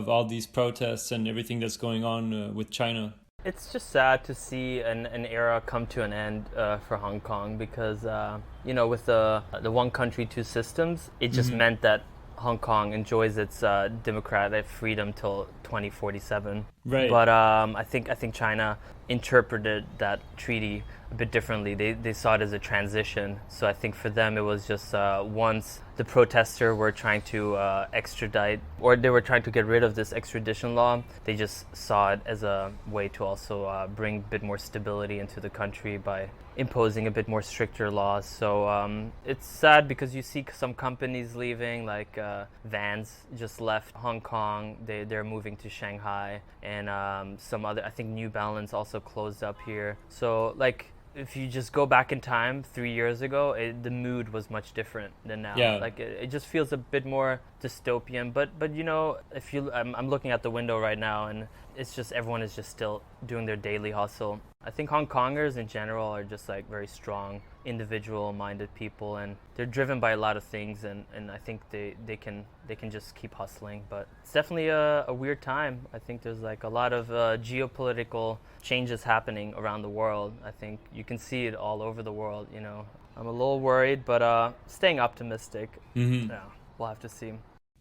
all these protests and everything that's going on with China? It's just sad to see an era come to an end for Hong Kong because with the one country, two systems, it just meant that Hong Kong enjoys its democratic freedom till 2047. Right. But I think China interpreted that treaty a bit differently. They saw it as a transition. So I think for them it was just once the protesters were trying to extradite, or they were trying to get rid of this extradition law, they just saw it as a way to also bring a bit more stability into the country by imposing a bit more stricter laws. So it's sad because you see some companies leaving, like Vans just left Hong Kong. They're moving to Shanghai, and some other, I think New Balance also closed up here. So like if you just go back in time 3 years ago, the mood was much different than now. Yeah. Like it just feels a bit more dystopian. But you know, if you, I'm looking at the window right now, and it's just everyone is just still doing their daily hustle. I think Hong Kongers in general are just like very strong, individual-minded people, and they're driven by a lot of things, and I think they can just keep hustling. But it's definitely a weird time. I think there's like a lot of geopolitical changes happening around the world. I think you can see it all over the world, you know. I'm a little worried, but staying optimistic. Mm-hmm. Yeah, we'll have to see.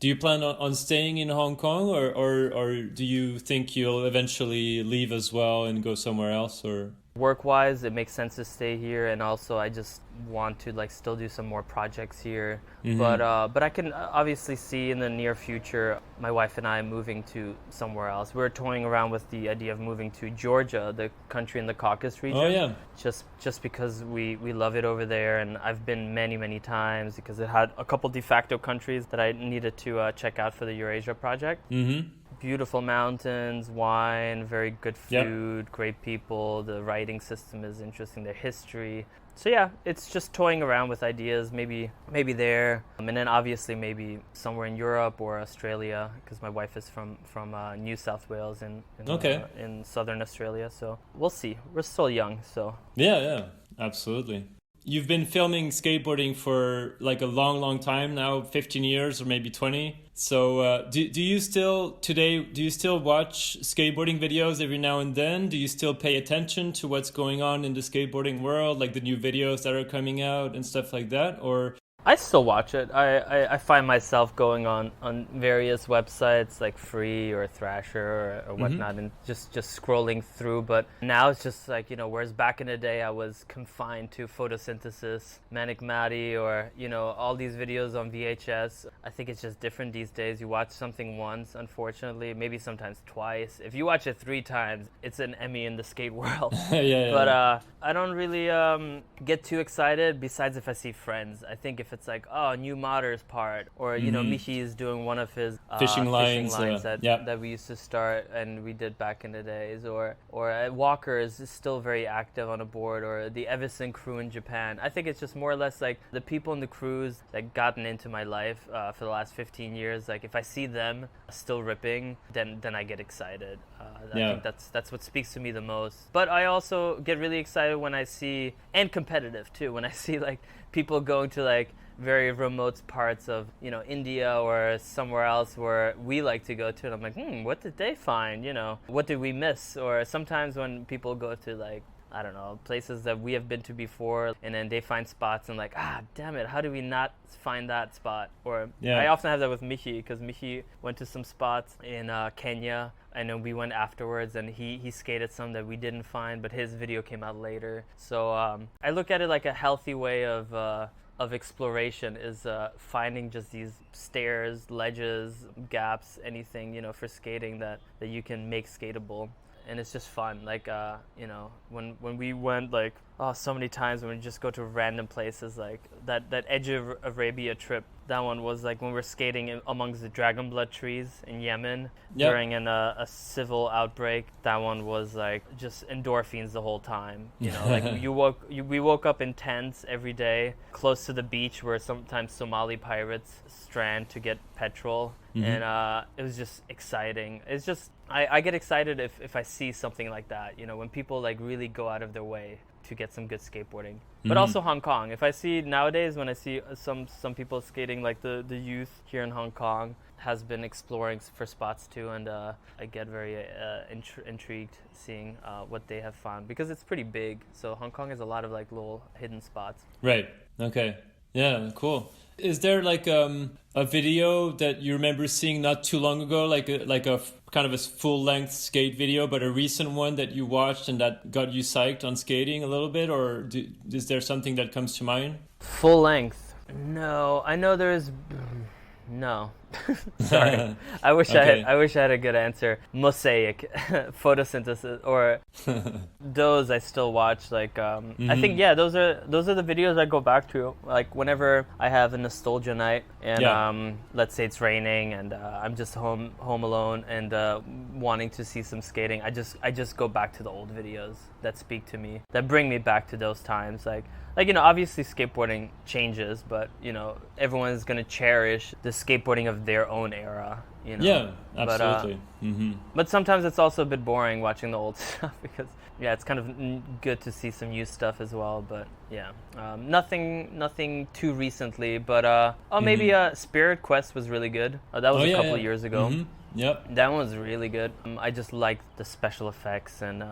Do you plan on staying in Hong Kong, or do you think you'll eventually leave as well and go somewhere else? Or Work-wise, it makes sense to stay here, and also I just want to like still do some more projects here. Mm-hmm. But I can obviously see in the near future my wife and I moving to somewhere else. We're toying around with the idea of moving to Georgia, the country in the Caucasus region. Oh yeah. Just because we love it over there, and I've been many times because it had a couple de facto countries that I needed to check out for the Eurasia project. Mm-hmm. Beautiful mountains, wine, very good food, great people. The writing system is interesting, their history. So yeah, it's just toying around with ideas, maybe there, and then obviously maybe somewhere in Europe or Australia, because my wife is from New South Wales in southern Australia. So we'll see. We're still young, so yeah, absolutely. You've been filming skateboarding for like a long time now, 15 years or maybe 20. So do you still watch skateboarding videos every now and then? Do you still pay attention to what's going on in the skateboarding world, like the new videos that are coming out and stuff like that? Or I still watch it. I find myself going on various websites like Free or Thrasher or whatnot, and just scrolling through. But now it's just like, you know, whereas back in the day I was confined to photosynthesis, Manic Matty, or, you know, all these videos on VHS. I think it's just different these days. You watch something once, unfortunately, maybe sometimes twice. If you watch it 3 times, it's an Emmy in the skate world. yeah. But I don't really get too excited, besides if I see friends. I think if it's like, oh, new modders part, or, you know, Michi is doing one of his fishing lines that we used to start and we did back in the days, or Walker is still very active on a board, or the Evison crew in Japan. I think it's just more or less like the people in the crews that gotten into my life for the last 15 years. Like if I see them still ripping, then I get excited. I think that's what speaks to me the most. But I also get really excited when I see, and competitive too, when I see like people going to like very remote parts of, you know, India or somewhere else where we like to go to, and I'm like, what did they find? You know, what did we miss? Or sometimes when people go to like, I don't know, places that we have been to before, and then they find spots and like, damn it, how do we not find that spot? Or I often have that with Michi, because Michi went to some spots in Kenya, and then we went afterwards, and he skated some that we didn't find, but his video came out later. So I look at it like a healthy way of exploration is finding just these stairs, ledges, gaps, anything, you know, for skating that you can make skatable. And it's just fun. Like, you know, when we went, like, so many times when we just go to random places, like that Edge of Arabia trip, that one was like when we're skating amongst the dragon blood trees in Yemen during a civil outbreak. That one was like just endorphins the whole time. You know, like we woke up in tents every day close to the beach where sometimes Somali pirates strand to get petrol. And it was just exciting. It's just, I get excited if I see something like that, you know, when people like really go out of their way to get some good skateboarding. But also Hong Kong. If I see nowadays, when I see some people skating, like the youth here in Hong Kong has been exploring for spots too, and I get very intrigued seeing what they have found, because it's pretty big. So Hong Kong has a lot of like little hidden spots. Right. Okay. Yeah, cool. Is there like a video that you remember seeing not too long ago, like a kind of a full-length skate video, but a recent one that you watched and that got you psyched on skating a little bit, or is there something that comes to mind? Full length? No, I know there's... No, Sorry, Okay. I wish I had a good answer. Mosaic, photosynthesis, or those I still watch. Like, I think those are the videos I go back to. Like whenever I have a nostalgia night, and let's say it's raining, and I'm just home alone, and wanting to see some skating. I just go back to the old videos that speak to me, that bring me back to those times. Like, obviously skateboarding changes, but, everyone's going to cherish the skateboarding of their own era, Yeah, absolutely. But sometimes it's also a bit boring watching the old stuff because, it's kind of good to see some new stuff as well. But, nothing too recently. But, maybe Spirit Quest was really good. That was a couple of years ago. Yep. That one was really good. I just liked the special effects and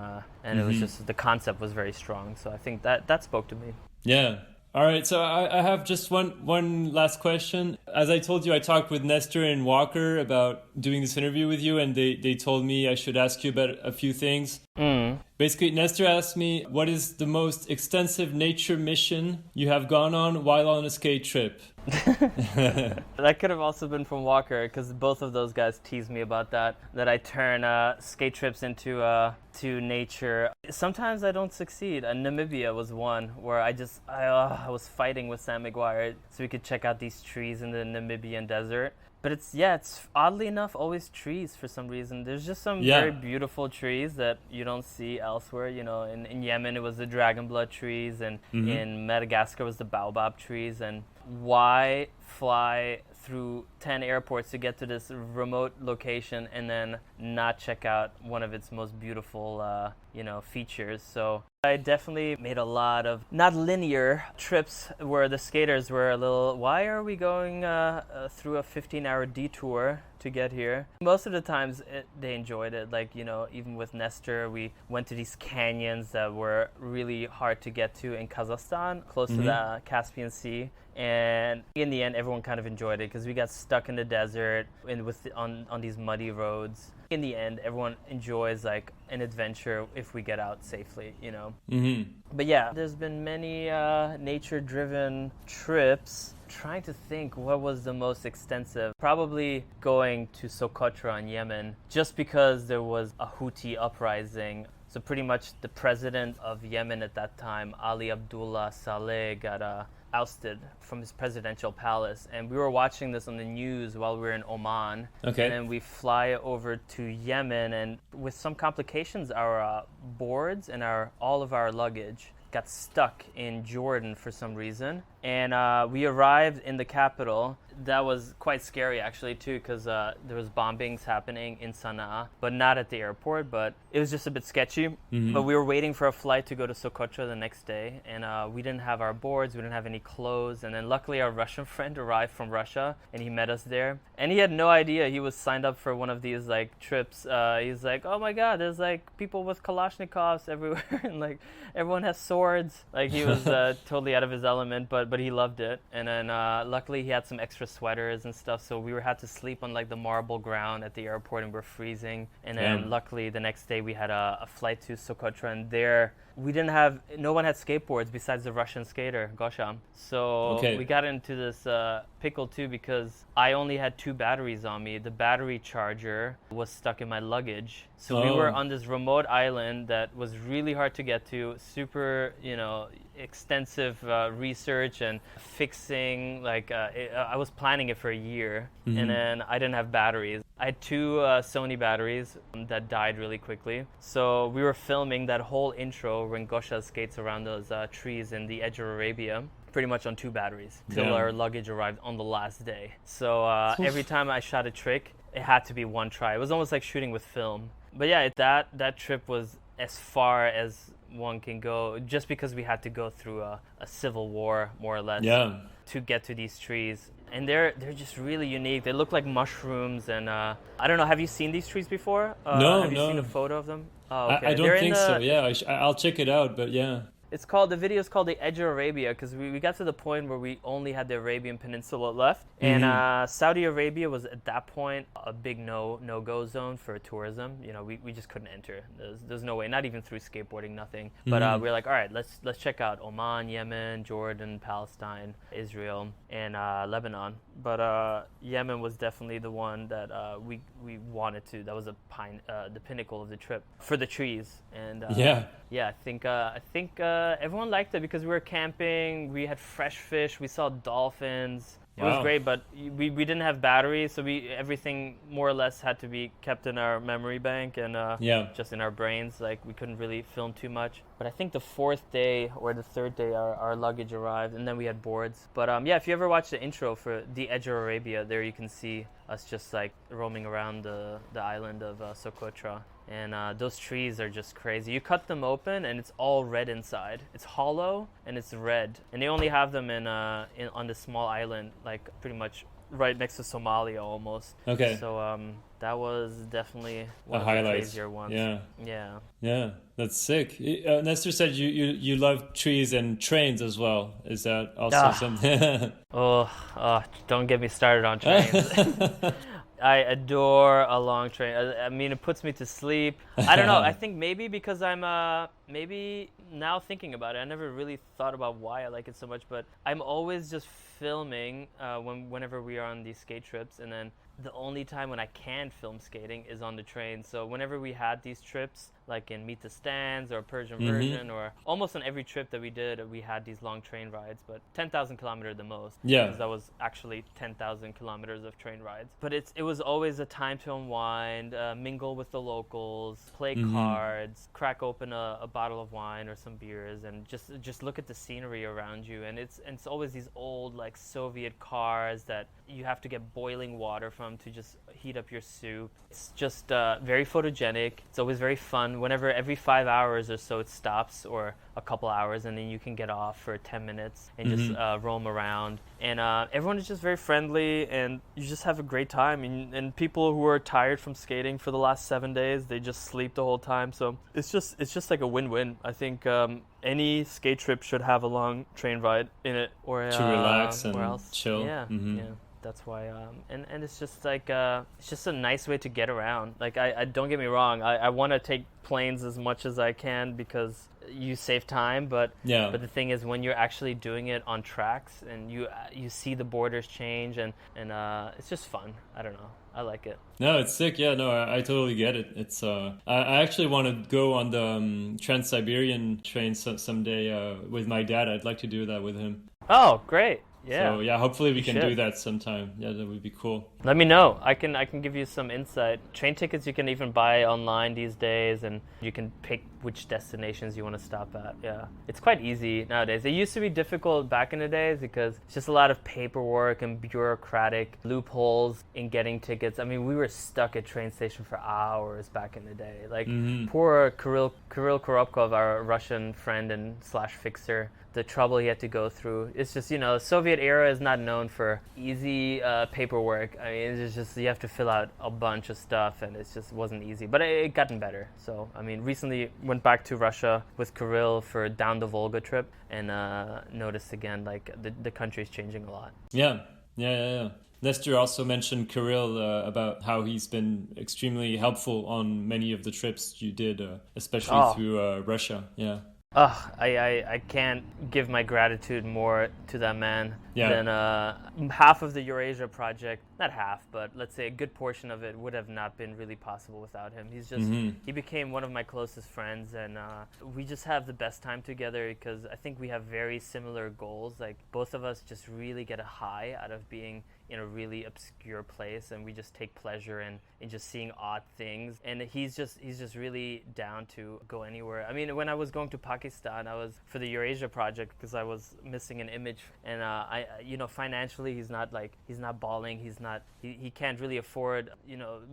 it was just, the concept was very strong. So I think that spoke to me. Yeah. All right. So I have just one last question. As I told you, I talked with Nestor and Walker about doing this interview with you, and they told me I should ask you about a few things. Basically, Nestor asked me, what is the most extensive nature mission you have gone on while on a skate trip? That could have also been from Walker, because both of those guys tease me about that I turn skate trips into to nature. Sometimes I don't succeed. Namibia was one where I was fighting with Sam McGuire so we could check out these trees in the Namibian desert. But it's oddly enough always trees for some reason. There's just some very beautiful trees that you don't see elsewhere. In Yemen it was the dragon blood trees, and in Madagascar was the baobab trees. And why fly through 10 airports to get to this remote location and then not check out one of its most beautiful features? So I definitely made a lot of not linear trips where the skaters were a little, why are we going through a 15-hour detour to get here? Most of the times they enjoyed it. Like, even with Nestor, we went to these canyons that were really hard to get to in Kazakhstan, close to the Caspian Sea. And in the end, everyone kind of enjoyed it because we got stuck in the desert and on these muddy roads. In the end, everyone enjoys like an adventure if we get out safely, But yeah, there's been many nature-driven trips. Trying to think what was the most extensive. Probably going to Socotra in Yemen, just because there was a Houthi uprising. So pretty much the president of Yemen at that time, Ali Abdullah Saleh, got ousted from his presidential palace, and we were watching this on the news while we were in Oman. Okay. And then we fly over to Yemen, and with some complications, our boards and all of our luggage got stuck in Jordan for some reason. And we arrived in the capital. That was quite scary actually too, because there was bombings happening in Sana'a, but not at the airport, but it was just a bit sketchy. But we were waiting for a flight to go to Socotra the next day, and we didn't have our boards, we didn't have any clothes, and then luckily our Russian friend arrived from Russia, and he met us there. And he had no idea he was signed up for one of these like trips. He's like, oh my god, there's like people with Kalashnikovs everywhere, and like everyone has swords. Like he was totally out of his element, but he loved it. And then luckily he had some extra sweaters and stuff, so we had to sleep on like the marble ground at the airport, and we're freezing. And then luckily the next day we had a flight to Socotra, and there no one had skateboards besides the Russian skater Gosha. So we got into this pickle too, because I only had 2 batteries on me. The battery charger was stuck in my luggage. So we were on this remote island that was really hard to get to, super, extensive research and fixing. Like I was planning it for a year, and then I didn't have batteries. I had 2 Sony batteries that died really quickly. So we were filming that whole intro when Gosha skates around those trees in the edge of Arabia, pretty much on 2 batteries till our luggage arrived on the last day. So every time I shot a trick, it had to be one try. It was almost like shooting with film. But yeah, that trip was as far as one can go, just because we had to go through a civil war, more or less, to get to these trees. And they're just really unique. They look like mushrooms, and I don't know. Have you seen these trees before? No. Have you seen a photo of them? Oh, okay. I don't think so. Yeah, I'll check it out. But yeah. The video is called The Edge of Arabia, because we got to the point where we only had the Arabian Peninsula left. And Saudi Arabia was at that point a big no-go zone for tourism. You know, we just couldn't enter. There's no way, not even through skateboarding, nothing. But we were like, all right, let's check out Oman, Yemen, Jordan, Palestine, Israel, and Lebanon. But Yemen was definitely the one that we wanted to. That was the pinnacle of the trip for the trees. And I think everyone liked it because we were camping. We had fresh fish. We saw dolphins. It was great, but we didn't have batteries, so everything more or less had to be kept in our memory bank and just in our brains. Like, we couldn't really film too much. But I think the fourth day or the third day, our luggage arrived, and then we had boards. But if you ever watch the intro for The Edge of Arabia, there you can see us just like roaming around the island of Socotra. And those trees are just crazy. You cut them open and it's all red inside. It's hollow and it's red. And they only have them on this small island, like pretty much right next to Somalia almost. Okay. So that was definitely one of the crazier ones. Yeah, that's sick. Nestor said you love trees and trains as well. Is that also something? Don't get me started on trains. I adore a long train. I mean, it puts me to sleep. I don't know. I think maybe because I'm maybe now thinking about it, I never really thought about why I like it so much. But I'm always just filming whenever we are on these skate trips, and then the only time when I can film skating is on the train. So whenever we had these trips, like in Meet the Stands or Persian Version, or almost on every trip that we did, we had these long train rides, but 10,000 kilometers the most. Yeah. Because that was actually 10,000 kilometers of train rides. But it was always a time to unwind, mingle with the locals, play cards, crack open a bottle of wine or some beers, and just look at the scenery around you. And it's always these old like Soviet cars that you have to get boiling water from to just heat up your soup. It's just very photogenic. It's always very fun. Whenever every 5 hours or so it stops, or a couple hours, and then you can get off for 10 minutes and just roam around. And everyone is just very friendly, and you just have a great time. And people who are tired from skating for the last 7 days, they just sleep the whole time. So it's just like a win-win. I think any skate trip should have a long train ride in it, or to relax and chill. Yeah. That's why, and it's just like it's just a nice way to get around. Like, I don't get me wrong, I want to take planes as much as I can because you save time, but the thing is, when you're actually doing it on tracks and you see the borders change, and it's just fun. I don't know, I like it. No, it's sick. Yeah, no, I totally get it. It's I actually want to go on the Trans-Siberian train someday with my dad. I'd like to do that with him. Oh, great. Yeah. So hopefully we can do that sometime. Yeah, that would be cool. Let me know. I can give you some insight. Train tickets you can even buy online these days, and you can pick which destinations you want to stop at. Yeah, it's quite easy nowadays. It used to be difficult back in the days because it's just a lot of paperwork and bureaucratic loopholes in getting tickets. I mean, we were stuck at train station for hours back in the day. Like poor Kirill Korobkov, our Russian friend and / fixer. The trouble he had to go through. It's just, the Soviet era is not known for easy paperwork. I mean, it's just, you have to fill out a bunch of stuff, and it just wasn't easy. But it gotten better. So, I mean, recently went back to Russia with Kirill for down the Volga trip, and noticed again, like, the country's changing a lot. Yeah. Nestor also mentioned Kirill about how he's been extremely helpful on many of the trips you did, especially through Russia. Yeah. I can't give my gratitude more to that man than half of the Eurasia project. Not half, but let's say a good portion of it would have not been really possible without him. He's just he became one of my closest friends, and we just have the best time together because I think we have very similar goals. Like, both of us just really get a high out of being in a really obscure place, and we just take pleasure in just seeing odd things. And he's just really down to go anywhere. I mean, when I was going to Pakistan, I was for the Eurasia project because I was missing an image, and financially he's not balling. He can't really afford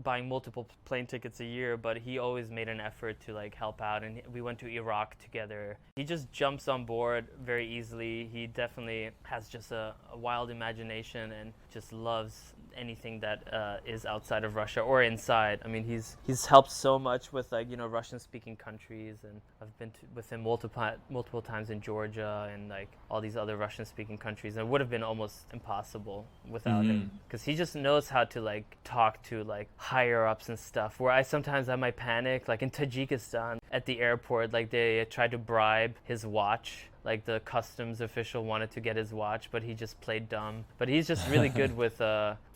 buying multiple plane tickets a year, but he always made an effort to like help out, and we went to Iraq together. He just jumps on board very easily. He definitely has just a wild imagination and just just loves anything that is outside of Russia or inside. I mean, he's helped so much with like, you know, Russian speaking countries, and I've been with him multiple times in Georgia and like all these other Russian speaking countries, and it would have been almost impossible without him, because he just knows how to like talk to like higher ups and stuff, where I might panic. Like in Tajikistan at the airport, like they tried to bribe his watch. Like the customs official wanted to get his watch, but he just played dumb. But he's just really good with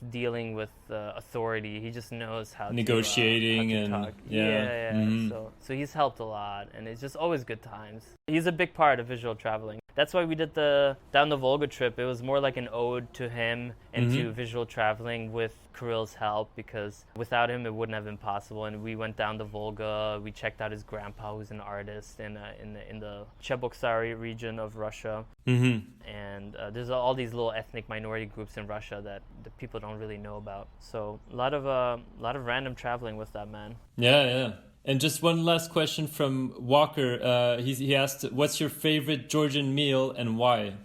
dealing with authority. He just knows how negotiating to and talk. Yeah. So he's helped a lot, and it's just always good times. He's a big part of visual traveling. That's why we did the Down the Volga trip. It was more like an ode to him and to visual traveling with Kirill's help, because without him it wouldn't have been possible. And we went down the Volga. We checked out his grandpa, who's an artist in the Cheboksary region of Russia. And there's all these little ethnic minority groups in Russia that the people don't really know about. So a lot of random traveling with that man. Yeah. And just one last question from Walker. He asked, what's your favorite Georgian meal and why?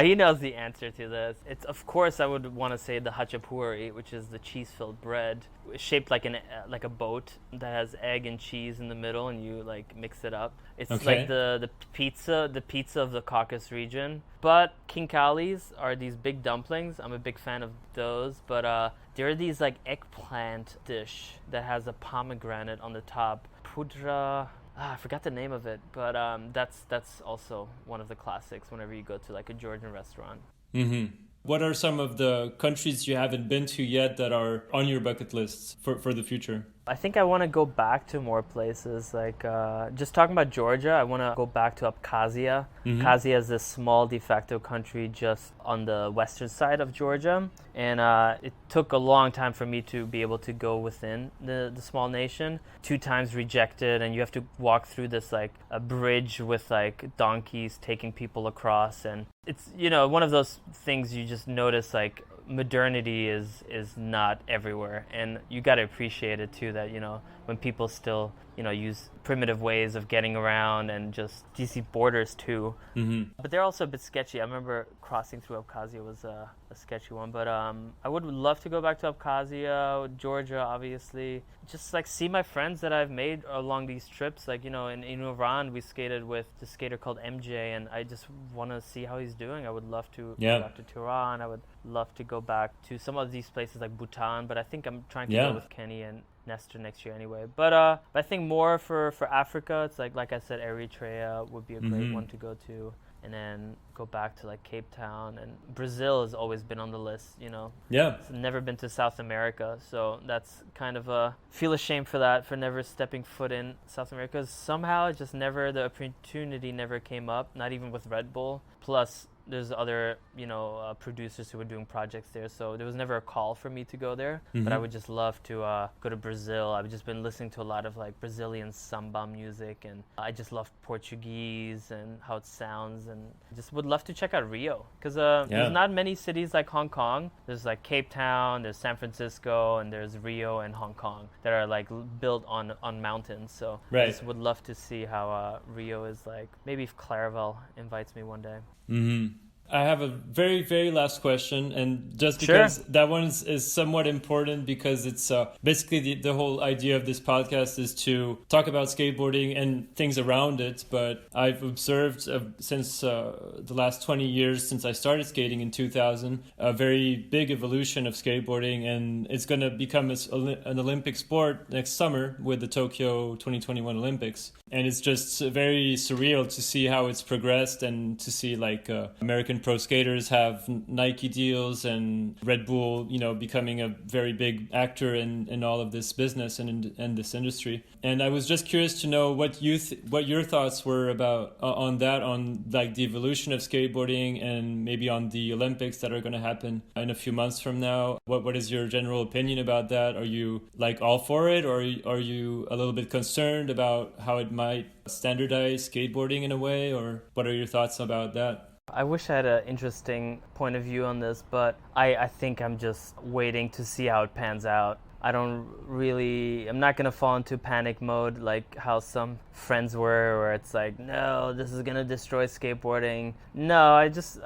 He knows the answer to this. It's, of course, I would want to say the hachapuri, which is the cheese-filled bread, shaped like a boat that has egg and cheese in the middle, and you like mix it up. It's like the pizza of the Caucasus region. But kinkalis are these big dumplings. I'm a big fan of those. But there are these like eggplant dish that has a pomegranate on the top. Pudra. I forgot the name of it, but that's also one of the classics whenever you go to like a Georgian restaurant. What are some of the countries you haven't been to yet that are on your bucket lists for the future? I think I want to go back to more places. Like just talking about Georgia, I want to go back to Abkhazia. Abkhazia is this small de facto country just on the western side of Georgia. And it took a long time for me to be able to go within the small nation. 2 times rejected, and you have to walk through this like a bridge with like donkeys taking people across. And it's, you know, one of those things you just notice, like modernity is not everywhere, and you got to appreciate it too, that, you know, when people still, you know, use primitive ways of getting around, and just DC borders too. But they're also a bit sketchy. I remember crossing through Abkhazia was a sketchy one, but I would love to go back to Abkhazia, Georgia, obviously, just like see my friends that I've made along these trips. Like, you know, in Iran we skated with the skater called MJ, and I just want to see how he's doing. I would love to go back to Tehran. I would love to go back to some of these places like Bhutan, but I think I'm trying to go with Kenny and Nestor next year anyway. But I think more for Africa, it's like I said, Eritrea would be a great one to go to. And then go back to like Cape Town, and Brazil has always been on the list, you know. I've never been to South America, so that's kind of feel ashamed for that, for never stepping foot in South America. Somehow just never, the opportunity never came up, not even with Redbull. Plus there's other, you know, producers who were doing projects there, so there was never a call for me to go there. But I would just love to go to Brazil. I've just been listening to a lot of like Brazilian samba music, and I just love Portuguese and how it sounds, and just would love to check out Rio, because there's not many cities like Hong Kong. There's like Cape Town, there's San Francisco, and there's Rio and Hong Kong that are like built on mountains. So I just would love to see how Rio is like. Maybe if Clairville invites me one day. I have a very, very last question, and just because that one is somewhat important, because it's basically the whole idea of this podcast is to talk about skateboarding and things around it. But I've observed since the last 20 years, since I started skating in 2000, a very big evolution of skateboarding, and it's going to become an Olympic sport next summer with the Tokyo 2021 Olympics. And it's just very surreal to see how it's progressed, and to see like American pro skaters have Nike deals, and Red Bull, you know, becoming a very big actor in all of this business and in this industry. And I was just curious to know what your thoughts were about on that, on like the evolution of skateboarding, and maybe on the Olympics that are going to happen in a few months from now. What is your general opinion about that? Are you like all for it, or are you a little bit concerned about how it might standardize skateboarding in a way, or what are your thoughts about that? I wish I had an interesting point of view on this, but I think I'm just waiting to see how it pans out. I'm not gonna fall into panic mode like how some friends were, where it's like, no, this is gonna destroy skateboarding. No, I just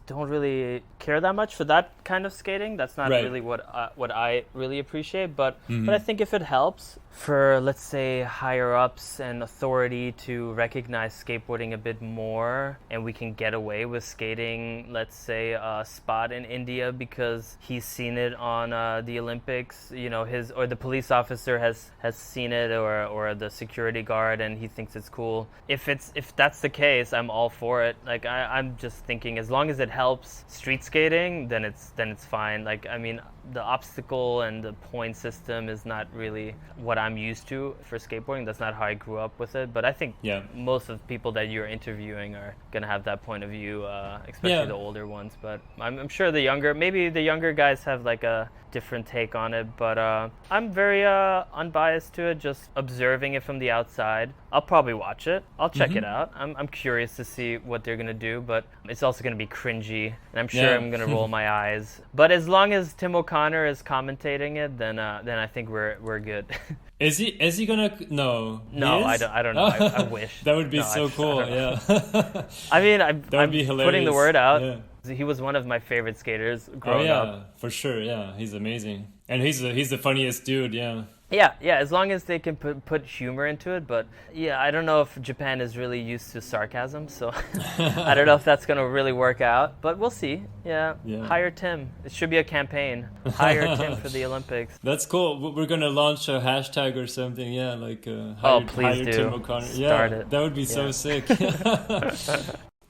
don't really care that much for that kind of skating. That's not really what I really appreciate. But I think if it helps for, let's say, higher ups and authority to recognize skateboarding a bit more, and we can get away with skating, let's say, a spot in India because he's seen it on the Olympics, you know, the police officer has seen it, or the security guard, and he thinks it's cool. If that's the case, I'm all for it. Like I'm just thinking, as long as it helps street skating, then it's fine. Like, I mean, the obstacle and the point system is not really what I'm used to for skateboarding. That's not how I grew up with it. But I think most of the people that you're interviewing are gonna have that point of view, especially the older ones. But I'm sure the younger guys have like a different take on it. But I'm very unbiased to it, just observing it from the outside. I'll probably watch it. I'll check it out. I'm curious to see what they're gonna do, but it's also gonna be cringy, and I'm sure I'm gonna roll my eyes. But as long as Tim O'Connor is commentating it, then I think we're good. Is he gonna? No, I don't know. I wish. That would be so cool. Yeah. I mean, I'm putting the word out. Yeah. He was one of my favorite skaters growing up. For sure. Yeah, he's amazing, and he's the funniest dude. Yeah. Yeah. As long as they can put humor into it, but I don't know if Japan is really used to sarcasm, so I don't know if that's gonna really work out. But we'll see. Yeah. Hire Tim. It should be a campaign. Hire Tim for the Olympics. That's cool. We're gonna launch a hashtag or something. Yeah, like please do. Tim O'Connor. Start it. That would be so sick.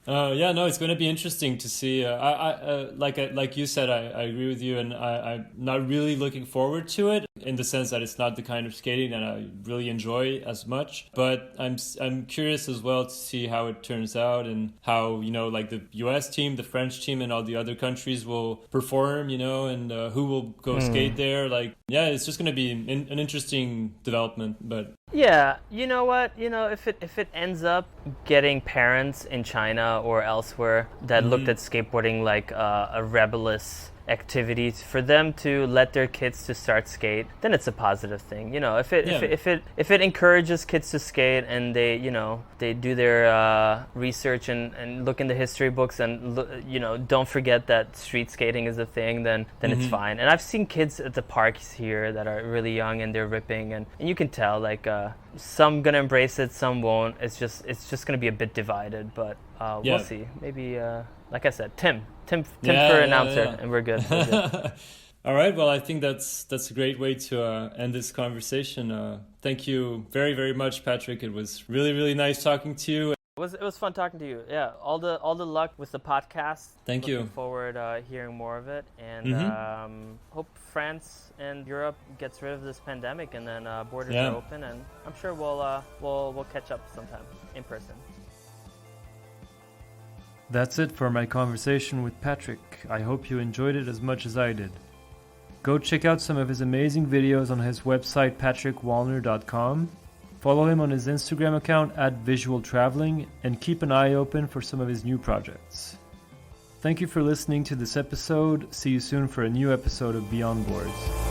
It's going to be interesting to see. Like you said, I agree with you, and I'm not really looking forward to it in the sense that it's not the kind of skating that I really enjoy as much. But I'm curious as well to see how it turns out, and how, you know, like the U.S. team, the French team, and all the other countries will perform, you know, and who will go skate there. Like, it's just going to be an interesting development. But yeah, you know what? You know, if it ends up getting parents in China or elsewhere that looked at skateboarding like a rebellious activity, for them to let their kids to start skate, then it's a positive thing. You know, if it encourages kids to skate, and they do their research and look in the history books, and don't forget that street skating is a thing, then it's fine. And I've seen kids at the parks here that are really young, and they're ripping, and you can tell, like, some gonna embrace it, some won't. It's just gonna be a bit divided, but we'll see. Maybe like I said, Tim for announcer, and we're good. All right. Well, I think that's a great way to end this conversation. Thank you very, very much, Patrik. It was really, really nice talking to you. It was fun talking to you. Yeah, all the luck with the podcast. Thank you. Looking forward hearing more of it, and hope France and Europe gets rid of this pandemic, and then borders are open, and I'm sure we'll catch up sometime in person. That's it for my conversation with Patrik. I hope you enjoyed it as much as I did. Go check out some of his amazing videos on his website, patrickwallner.com. Follow him on his Instagram account @visualtraveling, and keep an eye open for some of his new projects. Thank you for listening to this episode. See you soon for a new episode of Beyond Boards.